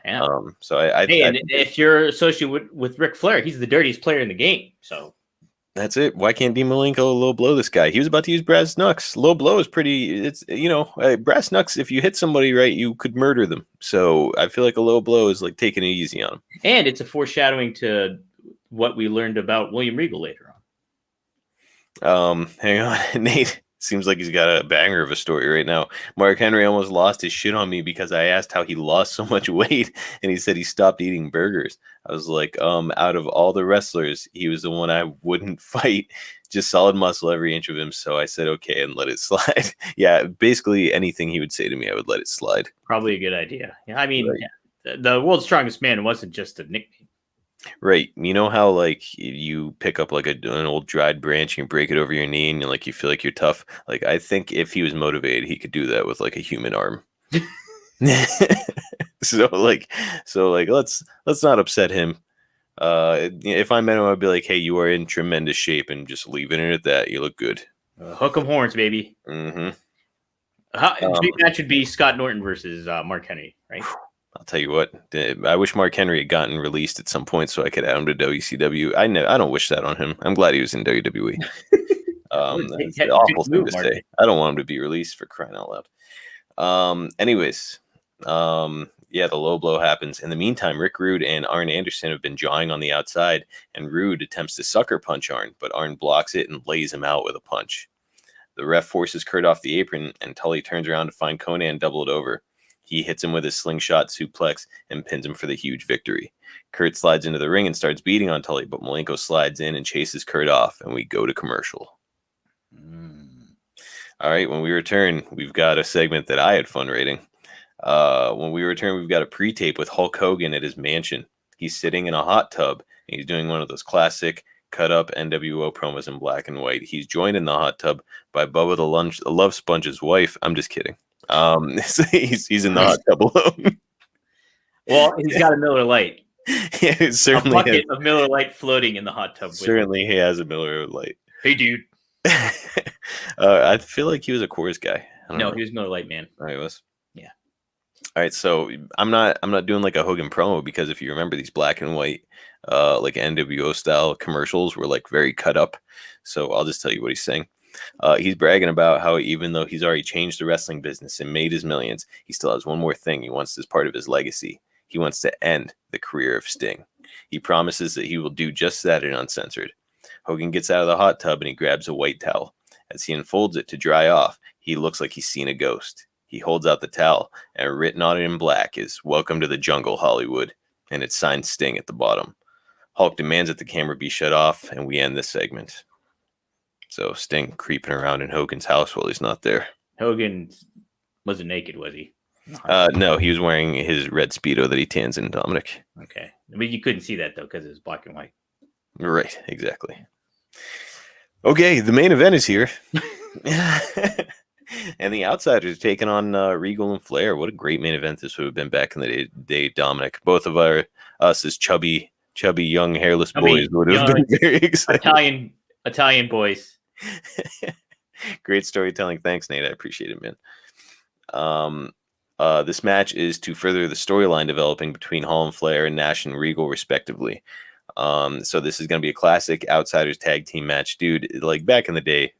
Speaker 2: So I
Speaker 1: if you're associated with Ric Flair, he's the dirtiest player in the game. So
Speaker 2: that's it. Why can't Dean Malenko low blow this guy? He was about to use brass knucks. Low blow is pretty. It's brass knucks. If you hit somebody right, you could murder them. So I feel like a low blow is like taking it easy on him. And
Speaker 1: it's a foreshadowing to what we learned about William Regal later
Speaker 2: on. Hang on, Nate. Seems like he's got a banger of a story right now. Mark Henry almost lost his shit on me because I asked how he lost so much weight, and he said he stopped eating burgers. I was like, out of all the wrestlers, he was the one I wouldn't fight. Just solid muscle every inch of him. So I said, okay, and let it slide. Yeah, basically anything he would say to me, I would let it slide.
Speaker 1: Probably a good idea. Yeah, I mean, right. The world's strongest man wasn't just a nickname.
Speaker 2: Right. You know how like you pick up like an old dried branch and you break it over your knee and you feel like you're tough. Like I think if he was motivated, he could do that with like a human arm. So let's not upset him. If I met him, I'd be like, hey, you are in tremendous shape, and just leaving it at that. You look good.
Speaker 1: Hook 'em horns, baby.
Speaker 2: Mm-hmm.
Speaker 1: That should be Scott Norton versus Mark Henry, right?
Speaker 2: I'll tell you what, I wish Mark Henry had gotten released at some point so I could add him to WCW. I don't wish that on him. I'm glad he was in WWE. That's an awful thing to say. I don't want him to be released, for crying out loud. Anyways, the low blow happens. In the meantime, Rick Rude and Arn Anderson have been jawing on the outside, and Rude attempts to sucker punch Arn, but Arn blocks it and lays him out with a punch. The ref forces Kurt off the apron, and Tully turns around to find Conan doubled over. He hits him with his slingshot suplex and pins him for the huge victory. Kurt slides into the ring and starts beating on Tully, but Malenko slides in and chases Kurt off, and we go to commercial. All right, when we return, we've got a segment that I had fun rating. When we return, we've got a pre-tape with Hulk Hogan at his mansion. He's sitting in a hot tub, and he's doing one of those classic cut-up NWO promos in black and white. He's joined in the hot tub by Bubba the Love Sponge's wife. I'm just kidding. He's in the hot tub alone.
Speaker 1: Well, he's got a Miller Lite.
Speaker 2: Yeah,
Speaker 1: A bucket of Miller Lite floating in the hot tub.
Speaker 2: Certainly, he has a Miller Lite.
Speaker 1: Hey, dude.
Speaker 2: I feel like he was a Coors guy. I don't know.
Speaker 1: He was Miller Lite, man.
Speaker 2: Oh, he was.
Speaker 1: Yeah.
Speaker 2: All right, so I'm not doing like a Hogan promo, because if you remember, these black and white like NWO style commercials were like very cut up. So I'll just tell you what he's saying. He's bragging about how even though he's already changed the wrestling business and made his millions, he still has one more thing he wants as part of his legacy. He wants to end the career of Sting. He promises that he will do just that in Uncensored. Hogan gets out of the hot tub and he grabs a white towel. As he unfolds it to dry off, he looks like he's seen a ghost. He holds out the towel, and written on it in black is "Welcome to the Jungle, Hollywood," and it's signed Sting at the bottom. Hulk demands that the camera be shut off, and we end this segment. So Sting creeping around in Hogan's house while he's not there.
Speaker 1: Hogan wasn't naked, was he?
Speaker 2: No, he was wearing his red Speedo that he tans in, Dominic.
Speaker 1: Okay. But you couldn't see that, though, because it was black and white.
Speaker 2: Right, exactly. Okay, the main event is here. And the Outsiders taking on Regal and Flair. What a great main event this would have been back in the day, Dominic. Both of us as chubby, young, hairless boys would have been very excited.
Speaker 1: Italian boys.
Speaker 2: Great storytelling. Thanks, Nate. I appreciate it, man. This match is to further the storyline developing between Hall and Flair and Nash and Regal, respectively. So this is going to be a classic Outsiders tag team match, dude. Like back in the day,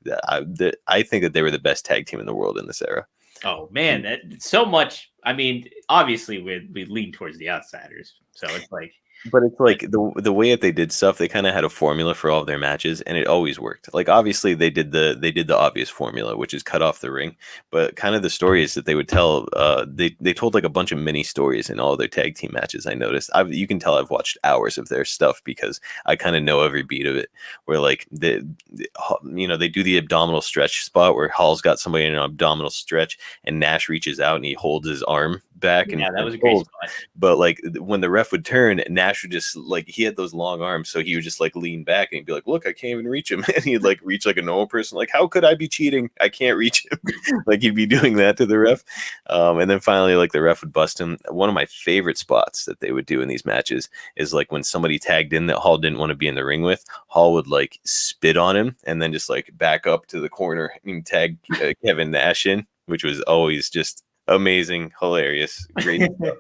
Speaker 2: I think that they were the best tag team in the world in this era.
Speaker 1: Oh man, so much. I mean, obviously we lean towards the Outsiders, so it's like.
Speaker 2: But it's like the way that they did stuff, they kind of had a formula for all of their matches, and it always worked. Like obviously they did the obvious formula, which is cut off the ring. But kind of the stories that they would tell, they told like a bunch of mini stories in all of their tag team matches. I noticed. You can tell I've watched hours of their stuff because I kind of know every beat of it. Where like they do the abdominal stretch spot where Hall's got somebody in an abdominal stretch, and Nash reaches out and he holds his arm back.
Speaker 1: Yeah, that was a great spot.
Speaker 2: But like when the ref would turn, Nash would just like, he had those long arms, so he would just like lean back and he'd be like, look, I can't even reach him. And he'd like reach like a normal person, like, how could I be cheating? I can't reach him. Like he'd be doing that to the ref. And then finally like the ref would bust him. One of my favorite spots that they would do in these matches is like when somebody tagged in that Hall didn't want to be in the ring with, Hall would like spit on him and then just like back up to the corner and tag Kevin Nash in, which was always just amazing, hilarious, great stuff.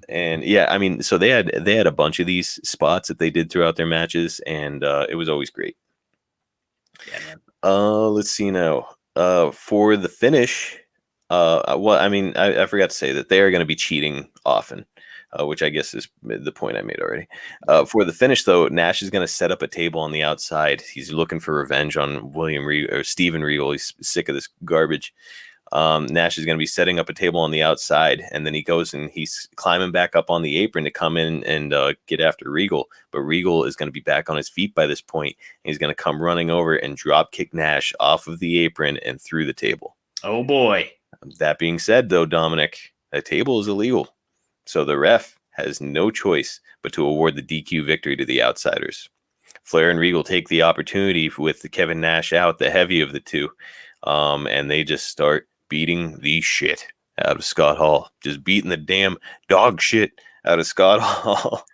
Speaker 2: And yeah, I mean, so they had a bunch of these spots that they did throughout their matches, and it was always great.
Speaker 1: Yeah, man.
Speaker 2: Let's see now. For the finish, I forgot to say that they are going to be cheating often, which I guess is the point I made already. For the finish, though, Nash is going to set up a table on the outside. He's looking for revenge on Steven Regal. He's sick of this garbage. Nash is going to be setting up a table on the outside, and then he goes and he's climbing back up on the apron to come in and get after Regal. But Regal is going to be back on his feet by this point. He's going to come running over and drop kick Nash off of the apron and through the table.
Speaker 1: Oh boy.
Speaker 2: That being said, though, Dominic, a table is illegal. So the ref has no choice but to award the DQ victory to the Outsiders. Flair and Regal take the opportunity with Kevin Nash out, the heavy of the two, and they just start beating the shit out of Scott Hall. Just beating the damn dog shit out of Scott Hall.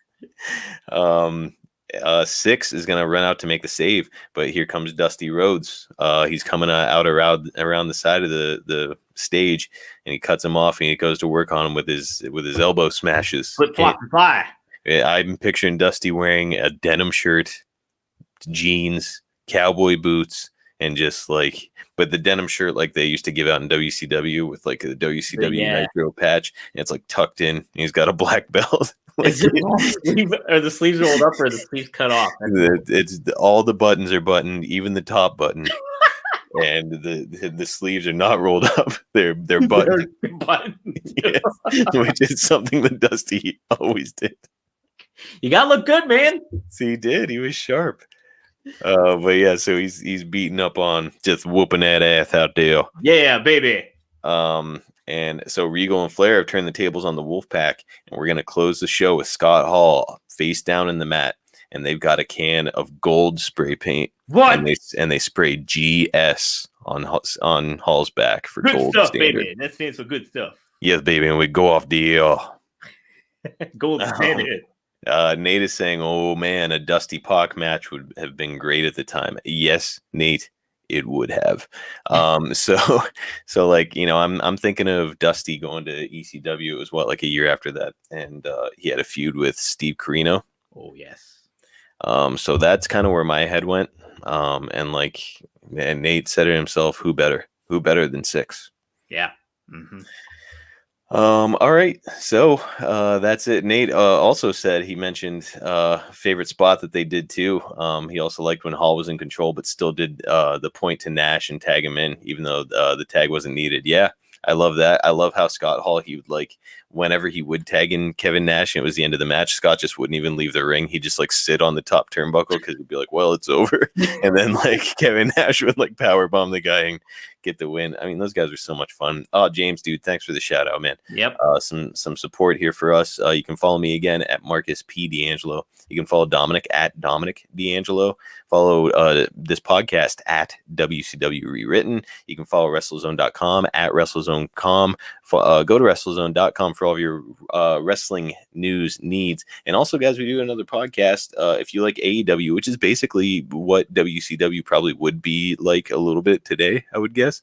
Speaker 2: Six is going to run out to make the save, but here comes Dusty Rhodes. He's coming out around the side of the stage, and he cuts him off, and he goes to work on him with his elbow smashes.
Speaker 1: Flip flop and fly.
Speaker 2: I'm picturing Dusty wearing a denim shirt, jeans, cowboy boots, and just like, but the denim shirt like they used to give out in WCW with like the WCW Nitro patch, and it's like tucked in. He's got a black belt. Like,
Speaker 1: are the sleeves rolled up or the sleeves cut off?
Speaker 2: It's all the buttons are buttoned, even the top button, and the sleeves are not rolled up. They're buttoned. Yes, which is something that Dusty always did.
Speaker 1: You gotta look good, man.
Speaker 2: See, he did. He was sharp. But yeah, so he's beating up on, just whooping that ass out there.
Speaker 1: Yeah, baby.
Speaker 2: And so Regal and Flair have turned the tables on the Wolfpack, and we're gonna close the show with Scott Hall face down in the mat, and they've got a can of gold spray paint.
Speaker 1: What?
Speaker 2: And they spray GS on Hall's back for
Speaker 1: good
Speaker 2: gold
Speaker 1: stuff,
Speaker 2: standard.
Speaker 1: baby. That stands for good stuff.
Speaker 2: Yes, baby, and we go off the
Speaker 1: Gold standard.
Speaker 2: Nate is saying, "Oh man, a Dusty Pac match would have been great at the time." Yes, Nate, it would have. So like I'm thinking of Dusty going to ECW. It was what, like a year after that, and he had a feud with Steve Corino.
Speaker 1: Oh yes.
Speaker 2: So that's kind of where my head went. And Nate said it himself. Who better? Who better than Six?
Speaker 1: Yeah. Mm-hmm.
Speaker 2: All right, so that's it. Nate also said he mentioned favorite spot that they did too. He also liked when Hall was in control, but still did the point to Nash and tag him in, even though the tag wasn't needed. Yeah, I love that. I love how Scott Hall, he would like, whenever he would tag in Kevin Nash and it was the end of the match, Scott just wouldn't even leave the ring. He'd just like sit on the top turnbuckle because he'd be like, well, it's over. And then like Kevin Nash would like power bomb the guy and get the win. I mean, those guys are so much fun. Oh, James, dude, thanks for the shout out, man.
Speaker 1: Yep.
Speaker 2: Some support here for us. You can follow me again at Marcus P. DeAngelo. You can follow Dominic at Dominic DeAngelo. Follow this podcast at WCW Rewritten. You can follow WrestleZone.com at WrestleZone.com. Go to WrestleZone.com for all of your wrestling news needs. And also, guys, we do another podcast. If you like AEW, which is basically what WCW probably would be like a little bit today, I would guess.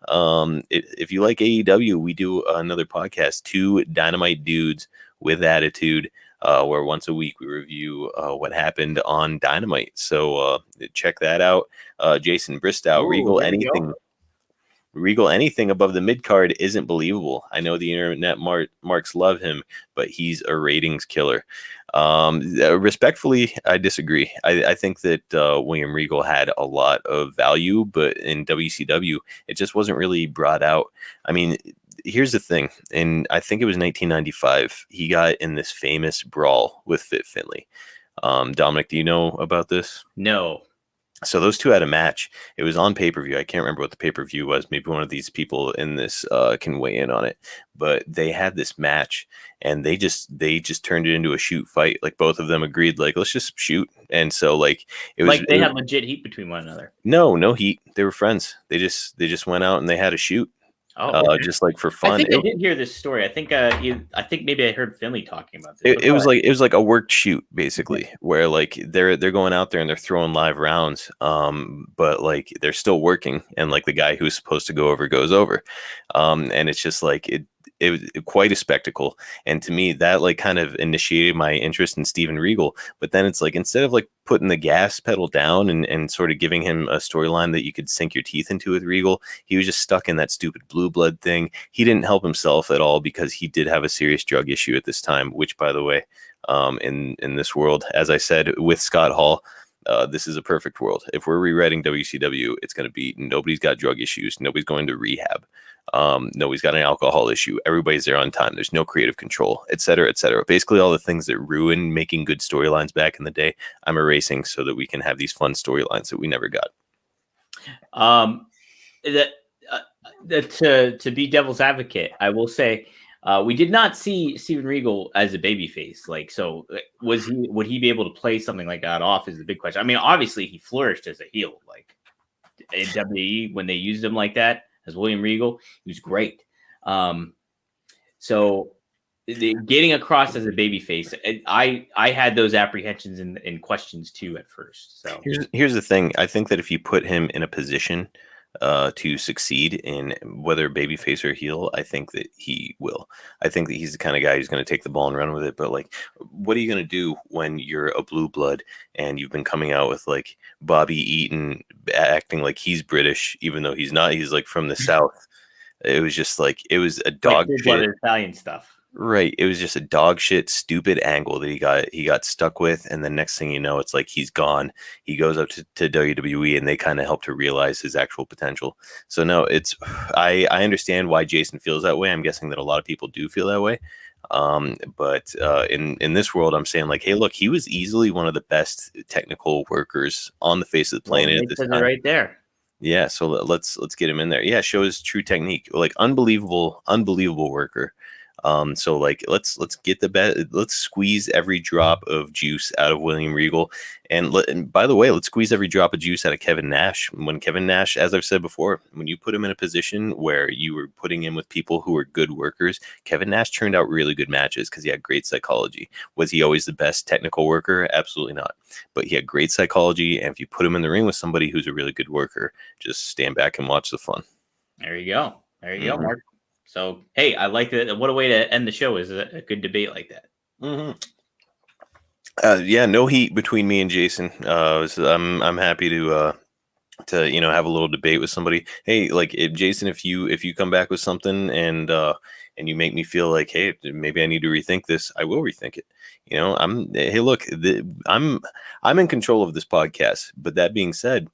Speaker 2: If you like AEW, we do another podcast, Two Dynamite Dudes with Attitude, where once a week we review what happened on Dynamite. So check that out. Jason Bristow, Regal, anything above the mid card isn't believable. I know the internet marks love him, but he's a ratings killer. Respectfully, I disagree. I think that William Regal had a lot of value, but in WCW, it just wasn't really brought out. I mean, here's the thing, and I think it was 1995. He got in this famous brawl with Fit Finlay. Dominic, do you know about this?
Speaker 1: No.
Speaker 2: So those two had a match. It was on pay-per-view. I can't remember what the pay-per-view was. Maybe one of these people in this can weigh in on it. But they had this match, and they just turned it into a shoot fight. Like both of them agreed, like, let's just shoot. And so like it was
Speaker 1: like they had legit heat between one another.
Speaker 2: No heat. They were friends. They just went out and they had a shoot.
Speaker 1: Oh, okay.
Speaker 2: Just like for fun.
Speaker 1: I think I did hear this story. I think maybe I heard Finlay talking about this.
Speaker 2: It was like a worked shoot basically, where like they're going out there and they're throwing live rounds, but like they're still working, and like the guy who's supposed to go over goes over, and it's just like it was quite a spectacle. And to me, that like kind of initiated my interest in Steven Regal. But then it's like, instead of like putting the gas pedal down and sort of giving him a storyline that you could sink your teeth into with Regal, he was just stuck in that stupid blue blood thing. He didn't help himself at all, because he did have a serious drug issue at this time, which, by the way, in this world, as I said, with Scott Hall, this is a perfect world. If we're rewriting WCW, it's going to be nobody's got drug issues. Nobody's going to rehab. Nobody's got an alcohol issue. Everybody's there on time. There's no creative control, et cetera, et cetera. Basically, all the things that ruin making good storylines back in the day, I'm erasing so that we can have these fun storylines that we never got.
Speaker 1: To be devil's advocate, I will say, we did not see Steven Regal as a babyface. Like, so would he be able to play something like that off is the big question. I mean, obviously he flourished as a heel, like in WWE when they used him like that as William Regal, he was great. So getting across as a babyface, I had those apprehensions and questions too at first. So
Speaker 2: here's the thing. I think that if you put him in a position to succeed in whether babyface or heel, I think that he will. I think that he's the kind of guy who's going to take the ball and run with it. But like, what are you going to do when you're a blue blood and you've been coming out with like Bobby Eaton acting like he's British, even though he's not? He's like from the South. It was just like, it was a dog shit
Speaker 1: Italian stuff.
Speaker 2: Right. It was just a dog shit, stupid angle that he got stuck with. And the next thing you know, it's like he's gone. He goes up to WWE, and they kind of help to realize his actual potential. So no, I understand why Jason feels that way. I'm guessing that a lot of people do feel that way. But in this world, I'm saying like, hey, look, he was easily one of the best technical workers on the face of the planet at this time.
Speaker 1: Right there.
Speaker 2: Yeah. So let's get him in there. Yeah. Show his true technique. Like unbelievable worker. So like let's get the let's squeeze every drop of juice out of William Regal, and by the way, let's squeeze every drop of juice out of Kevin Nash. When Kevin Nash, as I've said before, when you put him in a position where you were putting him with people who are good workers, Kevin Nash turned out really good matches because he had great psychology. Was he always the best technical worker? Absolutely not. But he had great psychology, and if you put him in the ring with somebody who's a really good worker, just stand back and watch the fun.
Speaker 1: There you go. There you go, Mark. So, hey, I like that. What a way to end the show is a good debate like that.
Speaker 2: Yeah, no heat between me and Jason. I'm happy to have a little debate with somebody. Hey, like Jason, if you come back with something and you make me feel like, hey, maybe I need to rethink this, I will rethink it. Hey, look, I'm in control of this podcast. But that being said,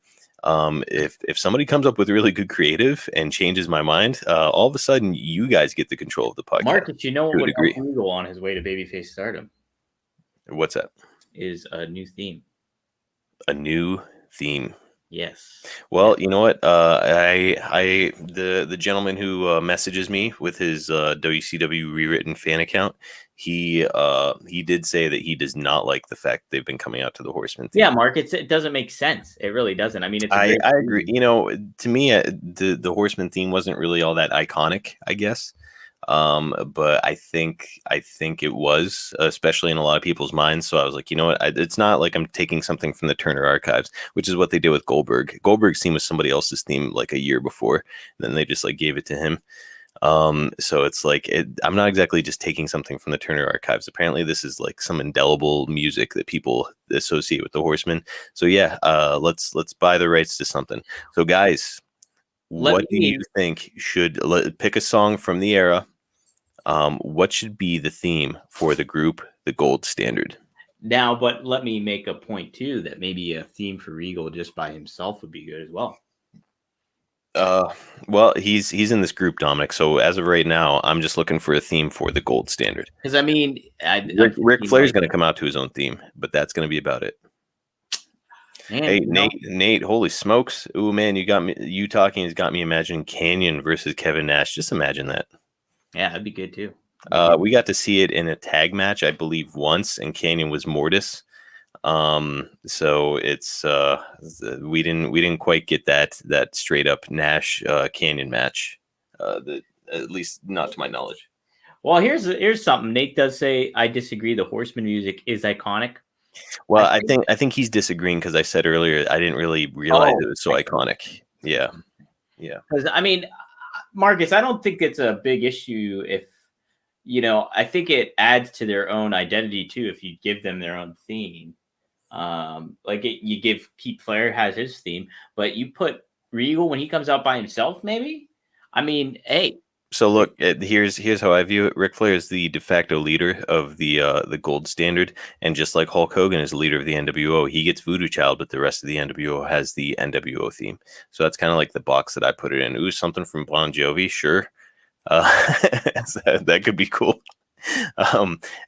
Speaker 2: if somebody comes up with really good creative and changes my mind, all of a sudden you guys get the control of the podcast.
Speaker 1: Marcus, you know what would help Regal on his way to babyface stardom?
Speaker 2: What's that?
Speaker 1: Is a new theme.
Speaker 2: A new theme.
Speaker 1: Yes.
Speaker 2: Well, you know what? The gentleman who messages me with his WCW Rewritten fan account, he did say that he does not like the fact they've been coming out to the Horseman theme.
Speaker 1: Yeah, Mark, it doesn't make sense. It really doesn't. I mean,
Speaker 2: I agree. To me, the Horseman theme wasn't really all that iconic, I guess. But I think it was, especially in a lot of people's minds. So I was like, you know what? It's not like I'm taking something from the Turner Archives, which is what they did with Goldberg. Goldberg's theme was somebody else's theme like a year before, and then they just like gave it to him. So it's like I'm not exactly just taking something from the Turner Archives. Apparently, this is like some indelible music that people associate with the Horsemen. So yeah, let's buy the rights to something. So guys, what do you think? Should pick a song from the era? What should be the theme for the group, the Gold Standard?
Speaker 1: Now, but let me make a point too that maybe a theme for Regal just by himself would be good as well.
Speaker 2: Well, he's in this group, Dominic. So as of right now, I'm just looking for a theme for the Gold Standard.
Speaker 1: Because I mean,
Speaker 2: Ric Flair's going to come out to his own theme, but that's going to be about it. Man, hey, Nate, holy smokes! Ooh, man, you talking has got me imagining Canyon versus Kevin Nash. Just imagine that.
Speaker 1: Yeah, that'd be good too.
Speaker 2: We got to see it in a tag match, I believe, once, and Canyon was Mortis. So it's we didn't quite get that straight up Nash Canyon match, at least not to my knowledge.
Speaker 1: Well, here's something. Nate does say I disagree. The Horseman music is iconic.
Speaker 2: Well, I think he's disagreeing because I said earlier I didn't really realize it was so iconic. Yeah.
Speaker 1: Because I mean, Marcus, I don't think it's a big issue if I think it adds to their own identity too if you give them their own theme. You give Pete Flair has his theme, but you put Regal when he comes out by himself, maybe. I mean, hey.
Speaker 2: So look, here's how I view it. Ric Flair is the de facto leader of the Gold Standard, and just like Hulk Hogan is the leader of the NWO, he gets Voodoo Child, but the rest of the NWO has the NWO theme. So that's kind of like the box that I put it in. Ooh, something from Bon Jovi, sure. That could be cool.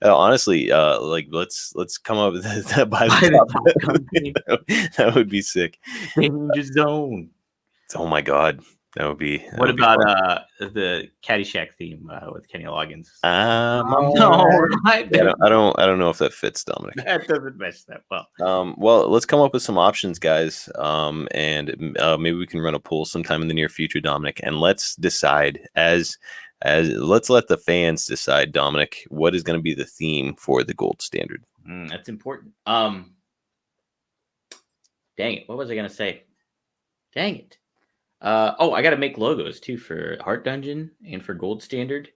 Speaker 2: Honestly, let's come up with that by the top. That would be sick.
Speaker 1: Danger Zone.
Speaker 2: Oh my God. That would be.
Speaker 1: What about the Caddyshack theme with Kenny Loggins?
Speaker 2: I don't know if that fits, Dominic.
Speaker 1: That doesn't match that well.
Speaker 2: Well, let's come up with some options, guys. And maybe we can run a poll sometime in the near future, Dominic, and let's decide as let's let the fans decide, Dominic, what is going to be the theme for the Gold Standard.
Speaker 1: That's important. Dang it! What was I going to say? Dang it! I got to make logos too for Heart Dungeon and for Gold Standard.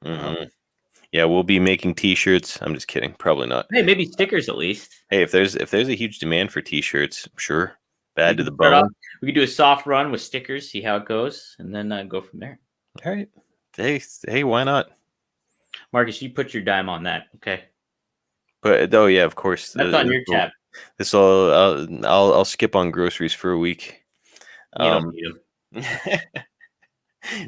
Speaker 2: Yeah, we'll be making T-shirts. I'm just kidding. Probably not.
Speaker 1: Hey, maybe stickers at least.
Speaker 2: Hey, if there's a huge demand for T-shirts, sure. Bad to the bone.
Speaker 1: We could do a soft run with stickers, see how it goes, and then go from there.
Speaker 2: All right. Hey, why not?
Speaker 1: Marcus, you put your dime on that, okay?
Speaker 2: But yeah, of course.
Speaker 1: That's on your tab.
Speaker 2: I'll skip on groceries for a week.
Speaker 1: You don't need them.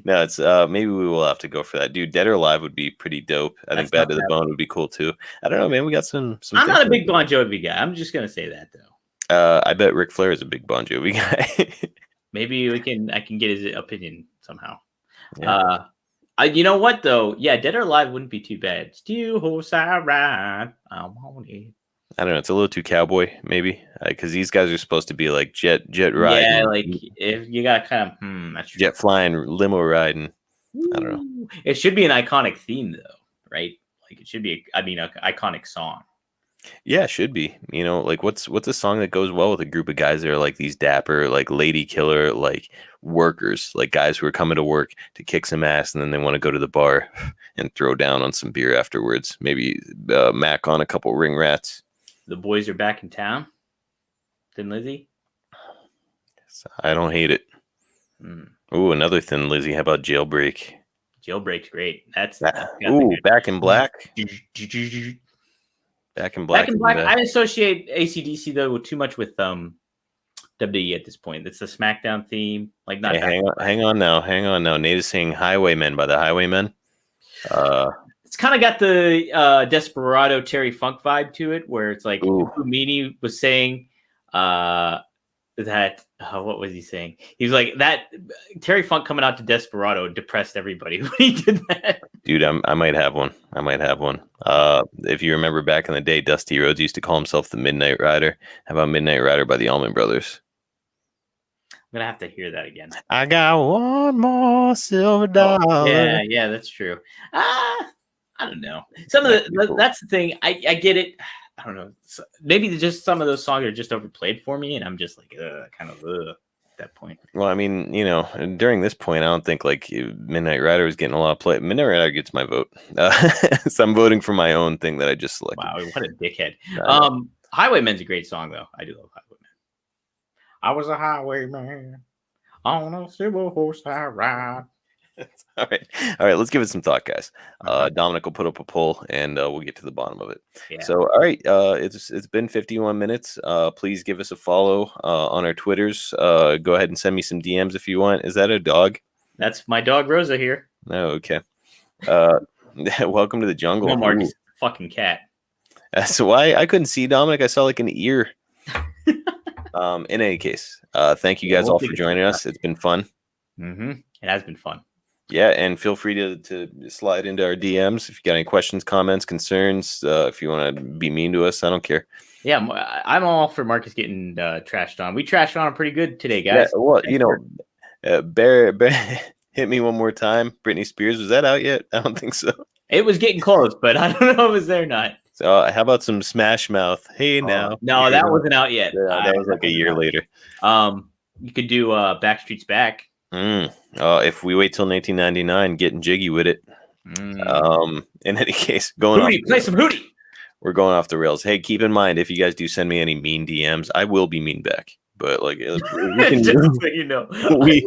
Speaker 2: No, it's maybe we will have to go for that, dude. Dead or Alive would be pretty dope. I think Bad to the Bone would be cool too. I don't know, man. We got some.
Speaker 1: I'm not a big Bon Jovi guy. I'm just gonna say that though.
Speaker 2: I bet Ric Flair is a big Bon Jovi guy.
Speaker 1: Maybe I can get his opinion somehow.
Speaker 2: Yeah.
Speaker 1: You know what though? Yeah, Dead or Alive wouldn't be too bad. Still horse I ride. I want it.
Speaker 2: I don't know. It's a little too cowboy, maybe, because these guys are supposed to be like jet riding.
Speaker 1: Yeah, like if you got kind of that's true.
Speaker 2: Jet flying, limo riding. I don't know.
Speaker 1: It should be an iconic theme though, right? Like it should be. An iconic song.
Speaker 2: Yeah, it should be. You know, like what's a song that goes well with a group of guys that are like these dapper, like lady killer, like workers, like guys who are coming to work to kick some ass, and then they want to go to the bar and throw down on some beer afterwards. Maybe Mac on a couple ring rats.
Speaker 1: The boys are back in town. Thin Lizzy.
Speaker 2: I don't hate it. Ooh, another Thin Lizzy. How about Jailbreak?
Speaker 1: Jailbreak's great. That's
Speaker 2: Back in Black. Back in Black.
Speaker 1: I associate AC/DC though too much with WWE at this point. It's the SmackDown theme. Like not.
Speaker 2: Hey, hang on now. Nate is saying "Highwaymen" by the Highwaymen.
Speaker 1: It's kind of got the Desperado Terry Funk vibe to it, where it's like Meanie was saying that. What was he saying? He was like that. Terry Funk coming out to Desperado depressed everybody when he did that.
Speaker 2: Dude, I might have one. If you remember back in the day, Dusty Rhodes used to call himself the Midnight Rider. How about Midnight Rider by the Allman Brothers?
Speaker 1: I'm gonna have to hear that again.
Speaker 2: I got one more silver dollar.
Speaker 1: Yeah, that's true. I don't know. That's the thing. I get it. I don't know. Maybe just some of those songs are just overplayed for me, and I'm just like kind of at that point.
Speaker 2: Well, I mean, you know, during this point, I don't think like Midnight Rider was getting a lot of play. Midnight Rider gets my vote, so I'm voting for my own thing that I just selected.
Speaker 1: Wow, what a dickhead! Highwayman's a great song, though. I do love Highwayman. I was a highwayman on a silver horse I ride.
Speaker 2: All right. Let's give it some thought, guys. Dominic will put up a poll, and we'll get to the bottom of it. Yeah. So, all right, it's been 51 minutes. Please give us a follow on our Twitters. Go ahead and send me some DMs if you want. Is that a dog?
Speaker 1: That's my dog Rosa here.
Speaker 2: Oh, okay. Welcome to the jungle.
Speaker 1: No, Mark, it's a fucking cat.
Speaker 2: So why I couldn't see Dominic. I saw like an ear. In any case, thank you guys all for joining us. It's been fun.
Speaker 1: Mm-hmm. It has been fun.
Speaker 2: Yeah, and feel free to slide into our DMs if you got any questions, comments, concerns. If you want to be mean to us, I don't care.
Speaker 1: Yeah, I'm all for Marcus getting trashed on. We trashed on him pretty good today, guys.
Speaker 2: Yeah, well, you know, Bear hit me one more time. Britney Spears, was that out yet? I don't think so.
Speaker 1: It was getting close, but I don't know if it was there or not.
Speaker 2: So how about some Smash Mouth? Hey now.
Speaker 1: No, that wasn't out yet.
Speaker 2: Yeah, that was like a year later.
Speaker 1: You could do Backstreet's Back.
Speaker 2: If we wait till 1999, getting jiggy with it. In any case,
Speaker 1: play some Hootie.
Speaker 2: We're going off the rails. Hey, keep in mind, if you guys do send me any mean DMs, I will be mean back. But like, we can
Speaker 1: just so you know,
Speaker 2: right.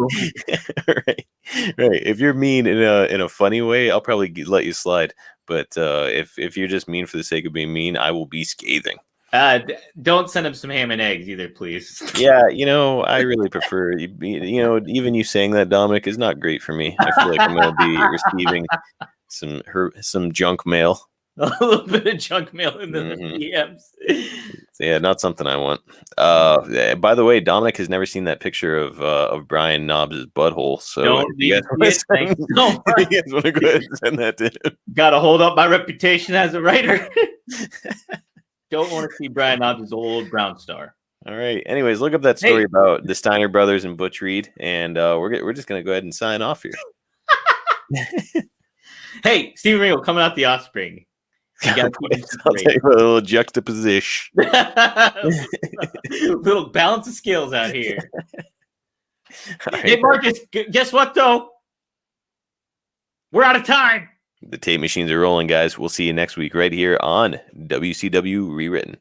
Speaker 2: If you're mean in a funny way, I'll probably let you slide. But if you're just mean for the sake of being mean, I will be scathing.
Speaker 1: Don't send him some ham and eggs either, please.
Speaker 2: Yeah, you know, I really prefer, you know, even you saying that, Dominic, is not great for me. I feel like I'm going to be receiving some junk mail.
Speaker 1: A little bit of junk mail in the DMs.
Speaker 2: Yeah, not something I want. By the way, Dominic has never seen that picture of Brian Knobs' butthole. So you guys want to go ahead and send that to him.
Speaker 1: Got to hold up my reputation as a writer. Don't want to see Brian Knobs' old brown star.
Speaker 2: All right. Anyways, look up that story about the Steiner brothers and Butch Reed, and we're just gonna go ahead and sign off here.
Speaker 1: Hey, Steven Ringo coming out the Offspring. You got
Speaker 2: I'll take a little juxtaposition.
Speaker 1: Little balance of skills out here. Hey, Marcus, guess what though? We're out of time.
Speaker 2: The tape machines are rolling, guys. We'll see you next week right here on WCW Rewritten.